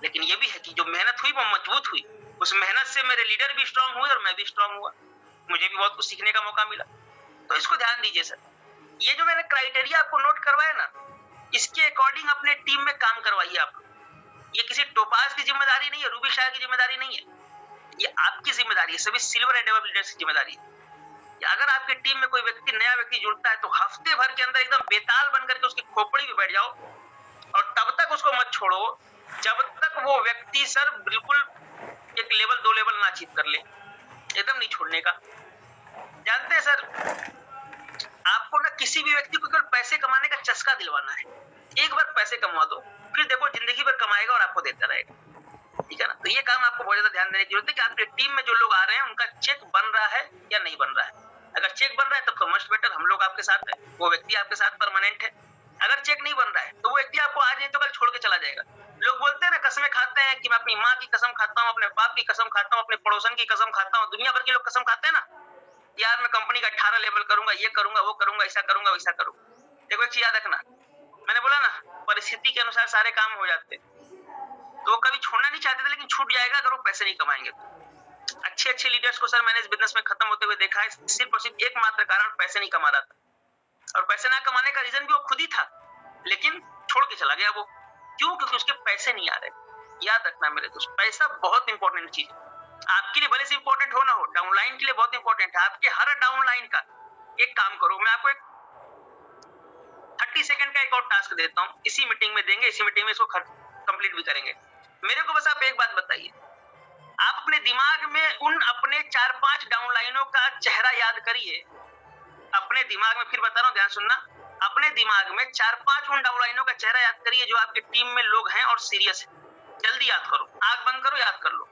लेकिन ये भी है कि जो मेहनत हुई वो मजबूत हुई। उस मेहनत से मेरे लीडर भी स्ट्रांग हुए और मैं भी स्ट्रांग हुआ, मुझे भी बहुत कुछ सीखने का मौका मिला। तो इसको ध्यान दीजिए सर, ये जो मैंने क्राइटेरिया आपको नोट करवाया ना, इसके अकॉर्डिंग अपने टीम में काम करवाइए आप। ये किसी टोपाज की जिम्मेदारी नहीं है, रूबी शाह की जिम्मेदारी नहीं है, ये आपकी जिम्मेदारी है, सभी सिल्वर एंड अबव लीडर्स की जिम्मेदारी है। अगर आपके टीम में कोई व्यक्ति नया व्यक्ति जुड़ता है तो हफ्ते भर के अंदर एकदम बेताल बनकर के उसकी खोपड़ी में बैठ जाओ और तब तक उसको मत छोड़ो जब तक वो व्यक्ति सर बिल्कुल 1 लेवल 2 लेवल ना अचीव कर ले, एकदम नहीं छोड़ने का। जानते हैं सर, आपको ना किसी भी व्यक्ति को केवल पैसे कमाने का चस्का दिलवाना है। एक बार पैसे कमा दो, फिर देखो जिंदगी भर कमाएगा और आपको देता रहेगा, ठीक है ना। तो ये काम आपको बहुत ज्यादा ध्यान देने की जरूरत है कि आपके टीम में जो लोग आ रहे हैं उनका चेक बन रहा है या नहीं बन रहा है। अगर चेक बन रहा है तब तो मस्ट बेटर, हम लोग आपके साथ है, वो व्यक्ति आपके साथ परमानेंट है। अगर चेक नहीं बन रहा है तो वो व्यक्ति आपको आज नहीं तो कल छोड़ के चला जाएगा। लोग बोलते हैं ना, कसमें खाते हैं कि मैं अपनी माँ की कसम खाता हूँ, अपने बाप की कसम खाता हूँ, अपने पड़ोसन की कसम खाता हूँ, दुनिया भर के लोग कसम खाते हैं ना, यार मैं कंपनी का 18 लेवल करूंगा, ये करूंगा, वो करूंगा, ऐसा करूंगा, वैसा करूंगा। देखो एक चीज याद रखना, मैंने बोला ना परिस्थिति के अनुसार सारे काम हो जाते हैं, तो वो कभी छोड़ना नहीं चाहते थे, लेकिन छूट जाएगा अगर वो पैसे नहीं कमाएंगे तो। अच्छे लीडर्स को सर मैंने इस बिजनेस में खत्म होते हुए देखा है, सिर्फ और सिर्फ एकमात्र कारण पैसे नहीं कमा रहा था। और पैसे ना कमाने का रीजन भी वो खुद ही था, लेकिन छोड़ के चला गया वो। क्यों? क्योंकि उसके पैसे नहीं आ रहे। याद रखना मेरे दोस्त, पैसा बहुत इंपॉर्टेंट चीज है। आपके लिए भले से इंपॉर्टेंट हो ना हो, डाउनलाइन के लिए बहुत इंपॉर्टेंट है। आपके हर डाउनलाइन का एक काम करो, मैं आपको एक 30 सेकंड का एक और टास्क देता हूँ, इसी मीटिंग में देंगे, इसी मीटिंग में इसको कंप्लीट भी करेंगे। मेरे को बस आप एक बात बताइए, आप अपने दिमाग में उन अपने 4-5 डाउनलाइनों का चेहरा याद करिए, अपने दिमाग में, फिर बता रहा हूं ध्यान सुनना, अपने दिमाग में 4-5 उन डाउनलाइनों का चेहरा याद करिए जो आपकी टीम में लोग हैं और सीरियस है। जल्दी याद करो, आंख बंद करो, याद कर लो।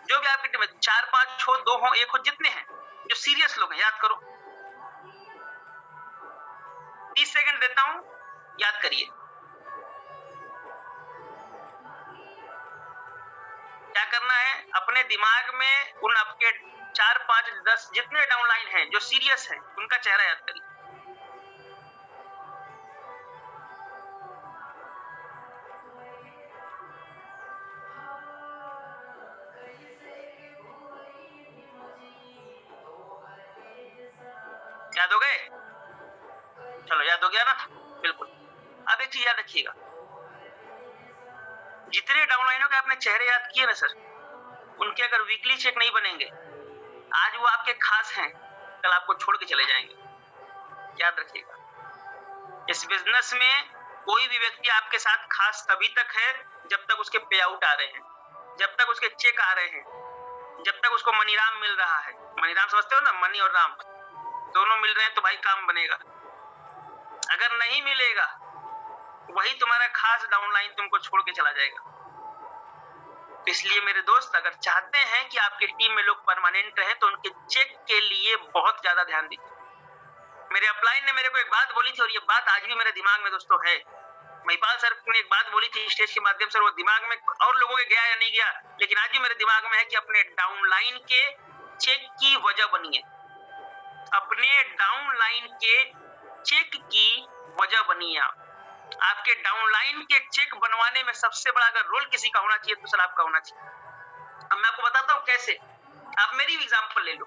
जो भी आपकी टीम में 4-5 हो, 2 हो, 1 हो, जितने हैं जो सीरियस लोग हैं, याद करो। 30 सेकंड देता हूं, याद करिए। क्या करना है, अपने दिमाग में उन आपके 4-5 10 जितने डाउनलाइन हैं जो सीरियस हैं उनका चेहरा याद करिए। याद हो गए? चलो, याद हो गया ना? बिल्कुल। अब एक चीज याद रखिएगा, जितने डाउनलाइनों के आपने चेहरे याद किए ना सर, उनके अगर वीकली चेक नहीं बनेंगे, आज वो आपके खास हैं, कल आपको छोड़ के चले जाएंगे। याद रखिएगा, इस बिजनेस में कोई भी व्यक्ति आपके साथ खास तभी तक है जब तक उसके पे आउट आ रहे हैं, जब तक उसके चेक आ रहे हैं, जब तक उसको मनीराम मिल रहा है। मनीराम समझते हो ना, मनी और राम दोनों मिल रहे हैं तो भाई काम बनेगा। अगर नहीं मिलेगा, वही तुम्हारा खास डाउनलाइन तुमको छोड़ के चला जाएगा। इसलिए मेरे दोस्त, अगर चाहते हैं कि आपकी टीम में लोग परमानेंट रहे तो उनके चेक के लिए बहुत ज्यादा ध्यान दीजिए। मेरे अपलाइन ने मेरे को एक बात बोली थी और ये बात आज भी मेरे दिमाग में दोस्तों है। महिपाल सर ने एक बात बोली थी स्टेज के माध्यम से, वो दिमाग में और लोगों के गया या नहीं गया, लेकिन आज भी मेरे दिमाग में है कि अपने डाउनलाइन के चेक की वजह बनिए। अपने डाउनलाइन के चेक की वजह बनिए। आपके डाउनलाइन के चेक बनवाने में सबसे बड़ा अगर रोल किसी का होना चाहिए तो सर आपका होना चाहिए। अब मैं आपको बताता हूँ कैसे। आप मेरी एग्जांपल ले लो।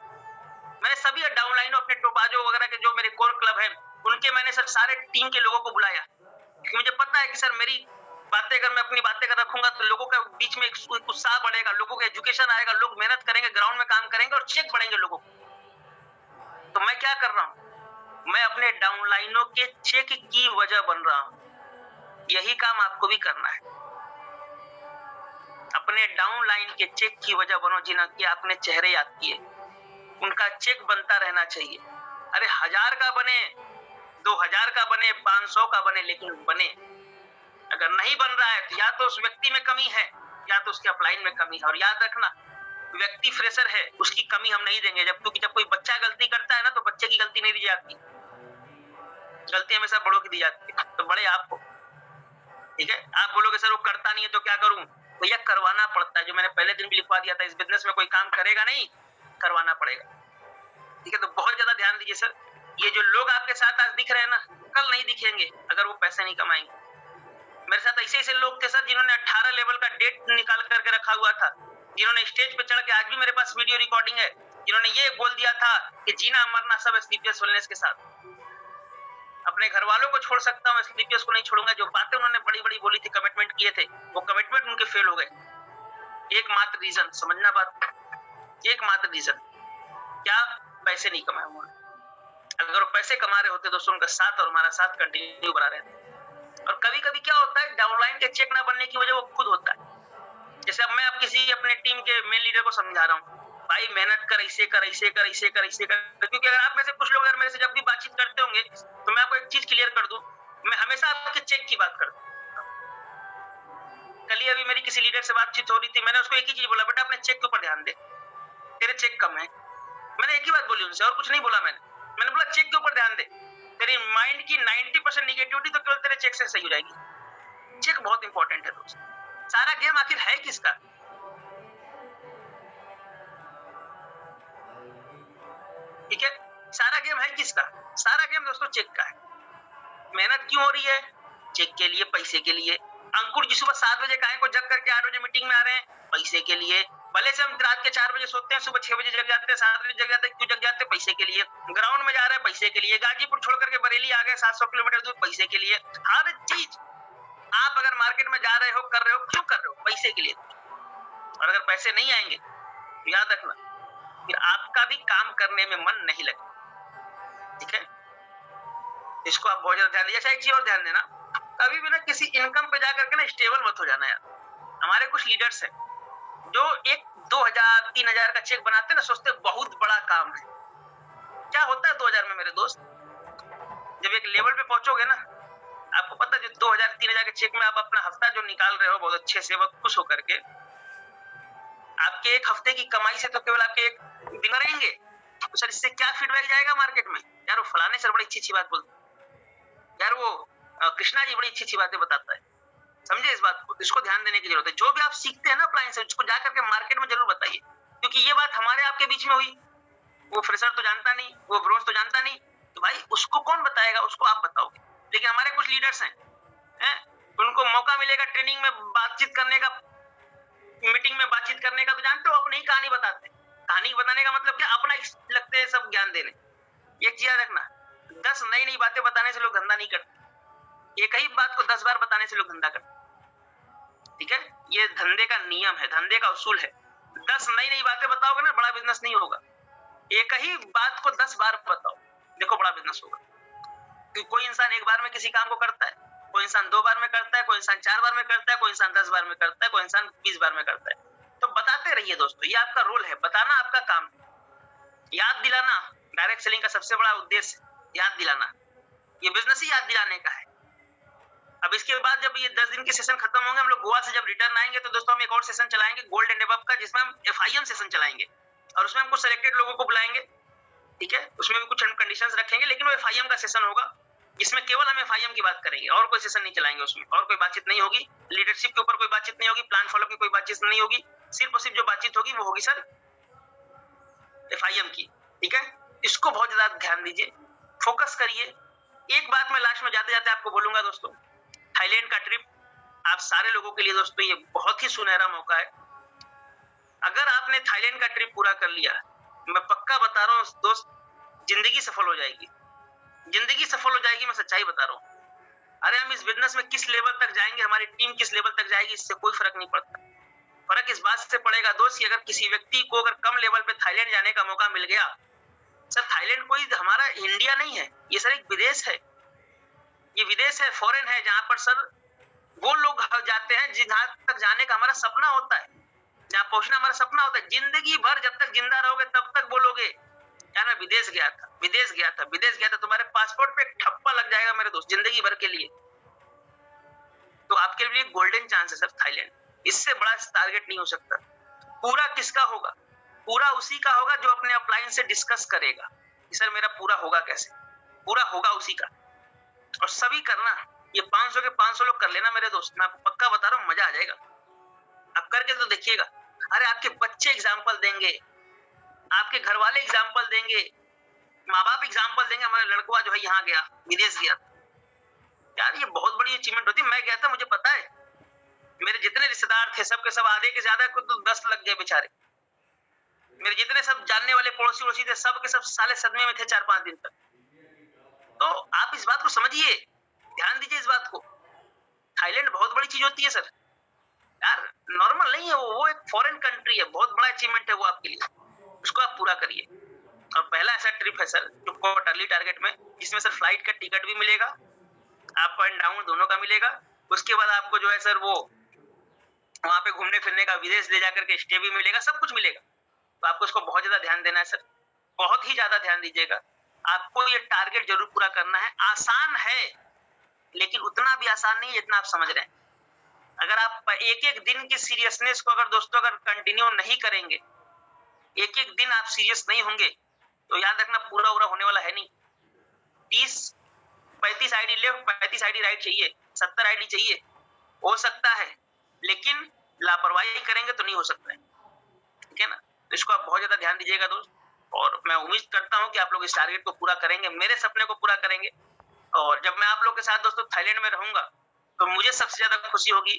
मैंने सभी डाउनलाइनों, अपने टोपाजो वगैरह के जो मेरे कोर क्लब हैं, उनके मैंने सर सारे टीम के लोगों को बुलाया, क्योंकि मुझे पता है कि सर मेरी बातें, अगर मैं अपनी बातें कर रखूंगा तो लोगों का बीच में एक उत्साह बढ़ेगा, लोगों का एजुकेशन आएगा, लोग मेहनत करेंगे, ग्राउंड में काम करेंगे और चेक बढ़ेंगे लोगों को। तो मैं क्या कर रहा हूँ, मैं अपने डाउनलाइनों के चेक की वजह बन रहा हूँ। यही काम आपको भी करना है। अपने डाउनलाइन के चेक की वजह बनो, जिनके आपने चेहरे याद किए, उनका चेक बनता रहना चाहिए। अरे 1000 का बने, 2000 का बने, 500 का बने, लेकिन बने। अगर नहीं बन रहा है तो या तो उस व्यक्ति में कमी है या तो उसके अपलाइन में कमी है। और याद रखना, व्यक्ति फ्रेशर है, उसकी कमी हम नहीं देंगे। क्योंकि जब कोई बच्चा गलती करता है ना, तो बच्चे की गलती नहीं दी जाती, गलती हमेशा बड़ों की दी जाती है। तो बड़े आपको, ठीक है। आप बोलोगे सर वो करता नहीं है तो क्या करूं, भैया करवाना पड़ता है। जो मैंने पहले दिन भी लिखवा दिया था, इस बिजनेस में कोई काम करेगा नहीं, करवाना पड़ेगा, ठीक है। तो बहुत ज्यादा ध्यान दीजिए सर। ये जो लोग आपके साथ आज दिख रहे हैं ना, कल नहीं दिखेंगे अगर वो पैसे नहीं कमाएंगे। मेरे साथ ऐसे ऐसे लोग थे सर, जिन्होंने 18 लेवल का डेट निकाल करके रखा हुआ था, जिन्होंने स्टेज पे चढ़ के, आज भी मेरे पास वीडियो रिकॉर्डिंग है, जिन्होंने ये बोल दिया था कि जीना मरना सब स्लीपियस वेलनेस के साथ। अपने घर वालों को छोड़ सकता हूँ, स्लीपियस को नहीं छोड़ूंगा। जो बातें उन्होंने बड़ी बड़ी बोली थी, कमिटमेंट किए थे, वो कमिटमेंट उनके फेल हो गए। एकमात्र रीजन, समझना बात, एकमात्र रीजन क्या, पैसे नहीं कमाए उन्होंने। अगर वो पैसे कमा रहे होते दोस्तों, उनका साथ और हमारा साथ कंटिन्यू बना रहे थे। और कभी कभी क्या होता है, डाउनलाइन के चेक ना बनने की वजह वो खुद होता है। जैसे अब मैं अब किसी अपने टीम के मेन लीडर को समझा रहा हूँ, भाई मेहनत कर, ऐसे कर, ऐसे कर, ऐसे कर, ऐसे कर। क्योंकि अगर आप में से कुछ लोग अगर मेरे से जब भी बातचीत करते होंगे, तो मैं आपको एक चीज क्लियर कर दूं, मैं हमेशा आपके चेक की बात करता हूं। कल ही अभी मेरी किसी लीडर से बातचीत हो रही थी, मैंने उसको एक ही चीज बोला, बेटा अपने चेक के ऊपर ध्यान दे, तेरे चेक कम है। मैंने एक ही बात बोली उनसे, और कुछ नहीं बोला मैंने बोला चेक के ऊपर ध्यान दे। तेरी माइंड की 90% निगेटिविटी तो केवल तेरे चेक से सही हो जाएगी। चेक बहुत इंपॉर्टेंट है दोस्त। सारा गेम आखिर है किसका? ठीक है, सारा गेम है किसका? सारा गेम दोस्तों चेक का है। मेहनत क्यों हो रही है? चेक के लिए, पैसे के लिए। अंकुर जी सुबह 7 बजे काहे को जग करके 8 बजे मीटिंग में आ रहे हैं? पैसे के लिए। भले से हम रात के 4 बजे सोते हैं, सुबह 6 बजे जग जाते हैं, 7 बजे जग जाते हैं, क्यों जग जाते हैं? पैसे के लिए। ग्राउंड में जा रहे हैं, पैसे के लिए। गाजीपुर छोड़ करके बरेली आ गए 700 किलोमीटर दूर, पैसे के लिए। हर चीज आप अगर मार्केट में जा रहे हो, कर रहे हो, क्यों कर रहे हो? पैसे के लिए। और अगर पैसे नहीं आएंगे तो याद रखना, फिर आपका भी काम करने में मन नहीं लगेगा, ठीक है। इसको आप बहुत ज्यादा ध्यान दीजिए। अच्छा एक चीज और ध्यान देना, कभी भी ना किसी इनकम पे जाकर के ना स्टेबल मत हो जाना यार। हमारे कुछ लीडर्स हैं जो 1-2,000-3,000 का चेक बनाते ना, सोचते बहुत बड़ा काम है। क्या होता है 2000 में मेरे दोस्त? जब एक लेवल पे पहुंचोगे ना, आपको पता है जो 2000-3000 के चेक में आप अपना हफ्ता जो निकाल रहे हो बहुत अच्छे से, बहुत खुश होकर के, आपके एक हफ्ते की कमाई से तो केवल आपके एक दिन रहेंगे। तो सर इससे क्या फीडबैक जाएगा मार्केट में, यार वो फलाने सर बड़ी अच्छी बात बोलते, यार वो कृष्णा जी बड़ी अच्छी बातें बताता है। समझे इस बात को, इसको ध्यान देने की जरूरत है। जो भी आप सीखते हैं ना अप्लायंस से, उसको जाकर के मार्केट में जरूर बताइए, क्योंकि ये बात हमारे आपके बीच में हुई, वो फ्रेशर तो जानता नहीं, वो ब्रोंज तो जानता नहीं, तो भाई उसको कौन बताएगा, उसको आप बताओगे। लेकिन हमारे कुछ लीडर्स हैं, उनको मौका मिलेगा ट्रेनिंग में बातचीत करने का, मीटिंग में बातचीत करने का, तो जानते हो अपनी ही कहानी बताते हैं। कहानी बताने का मतलब क्या, अपना लगते हैं सब ज्ञान देने। एक चीज रखना, 10 नई बातें बताने से लोग धंधा नहीं करते, एक ही बात को 10 बार बताने से लोग धंधा करते। ठीक है, ये धंधे का नियम है, धंधे का उसूल है। 10 नई बातें बताओगे ना, बड़ा बिजनेस नहीं होगा। एक ही बात को 10 बार बताओ, देखो बड़ा बिजनेस होगा। क्योंकि कोई इंसान एक बार में किसी काम को करता है, कोई इंसान 2 बार में करता है, कोई इंसान 4 बार में करता है, कोई इंसान 10 बार में करता है, कोई इंसान 20 बार में करता है। तो बताते रहिए दोस्तों, ये आपका रोल है, बताना आपका काम, याद दिलाना। डायरेक्ट सेलिंग का सबसे बड़ा उद्देश्य याद दिलाना, ये बिजनेस ही याद दिलाने का है। अब इसके बाद जब ये 10 दिन के सेशन खत्म होंगे, हम लोग गोवा से जब रिटर्न आएंगे, तो दोस्तों हम एक और सेशन चलाएंगे गोल्ड एंड अबव का, जिसमें हम FIM सेशन चलाएंगे, और उसमें हम कुछ सिलेक्टेड लोगों को बुलाएंगे। ठीक है, उसमें भी कुछ कंडीशंस रखेंगे, लेकिन वो FIM का सेशन होगा, जिसमें केवल हम FIM की बात करेंगे, और कोई सेशन नहीं चलाएंगे। उसमें और कोई बातचीत नहीं होगी, लीडरशिप के ऊपर कोई बातचीत नहीं होगी, प्लान फॉलो की कोई बातचीत नहीं होगी। सिर्फ और सिर्फ जो बातचीत होगी वो होगी सर FIM की। ठीक है, इसको बहुत ज्यादा ध्यान दीजिए, फोकस करिए। एक बात मैं लास्ट में जाते जाते आपको बोलूंगा दोस्तों, थाईलैंड का ट्रिप आप सारे लोगों के लिए दोस्तों ये बहुत ही सुनहरा मौका है। अगर आपने थाईलैंड का ट्रिप पूरा कर लिया, मैं पक्का बता रहा हूँ दोस्त, जिंदगी सफल हो जाएगी, जिंदगी सफल हो जाएगी, मैं सच्चाई बता रहा हूँ। अरे हम इस बिजनेस में किस लेवल तक जाएंगे, हमारी टीम किस लेवल तक जाएगी, इससे कोई फर्क नहीं पड़ता। फर्क इस बात से पड़ेगा दोस्त कि अगर किसी व्यक्ति को अगर कम लेवल पे थाईलैंड जाने का मौका मिल गया, सर थाईलैंड कोई हमारा इंडिया नहीं है, ये सर एक विदेश है, ये विदेश है, फॉरेन है, जहां पर सर वो लोग जाते हैं जहां तक जाने का हमारा सपना होता है, जहां पहुंचना हमारा सपना होता है। जिंदगी भर जब तक जिंदा रहोगे तब तक बोलोगे यार मैं विदेश गया था, विदेश गया था, विदेश गया था। तुम्हारे पासपोर्ट पे एक ठप्पा लग जाएगा मेरे दोस्त, जिंदगी भर के लिए। तो आपके लिए गोल्डन चांस है सर थाईलैंड, इससे बड़ा टारगेट नहीं हो सकता। पूरा किसका होगा, पूरा उसी का होगा जो अपने अपलाइन से डिस्कस करेगा कि सर मेरा पूरा होगा कैसे, पूरा होगा उसी का। और सभी करना, ये 500 के 500 लोग कर लेना मेरे दोस्त, मैं आपको पक्का बता रहा हूँ, मजा आ जाएगा। आप करके तो देखिएगा, अरे आपके बच्चे एग्जाम्पल देंगे, आपके घर वाले एग्जाम्पल देंगे, माँ बाप एग्जाम्पल देंगे, हमारा लड़का जो है यहाँ गया, विदेश गया। यार ये बहुत बड़ी अचीवमेंट होती है। मैं गया था, मुझे पता है, मेरे जितने रिश्तेदार थे सब के सब आधे के ज्यादा को तो 10 लग गए बेचारे। मेरे जितने सब जानने वाले पड़ोसी वड़ोसी थे सब के सब साले सदमे में थे 4-5 दिन तक। तो आप इस बात को समझिए, ध्यान दीजिए इस बात को। थाईलैंड बहुत बड़ी चीज होती है सर, यार नॉर्मल नहीं है वो एक फॉरेन कंट्री है, बहुत बड़ा अचीवमेंट है वो आपके लिए, उसको आप पूरा करिए। और पहला ऐसा ट्रिप है सर जो क्वार्टरली टारगेट में, जिसमें सर फ्लाइट का टिकट भी मिलेगा, अप एंड डाउन दोनों का मिलेगा। उसके बाद आपको जो है सर वो वहां पे घूमने फिरने का, विदेश ले जाकर के स्टे भी मिलेगा, सब कुछ मिलेगा। तो आपको इसको बहुत ज्यादा ध्यान देना है सर, बहुत ही ज्यादा ध्यान दीजिएगा। आपको ये टारगेट जरूर पूरा करना है। आसान है लेकिन उतना भी आसान नहीं है जितना आप समझ रहे हैं। अगर आप एक एक दिन की सीरियसनेस को अगर दोस्तों अगर कंटिन्यू नहीं करेंगे, एक एक दिन आप सीरियस नहीं होंगे, तो याद रखना पूरा पूरा होने वाला है नहीं। 35 आईडी लेफ्ट, 35 आईडी राइट चाहिए, 70 आईडी चाहिए, हो सकता है, लेकिन लापरवाही करेंगे तो नहीं हो सकता है। ठीक है ना, तो इसको आप बहुत ज्यादा ध्यान दीजिएगा दोस्त। और मैं उम्मीद करता हूं कि आप लोग इस टारगेट को पूरा करेंगे, मेरे सपने को पूरा करेंगे। और जब मैं आप लोग के साथ दोस्तों थाईलैंड में रहूंगा, तो मुझे सबसे ज्यादा खुशी होगी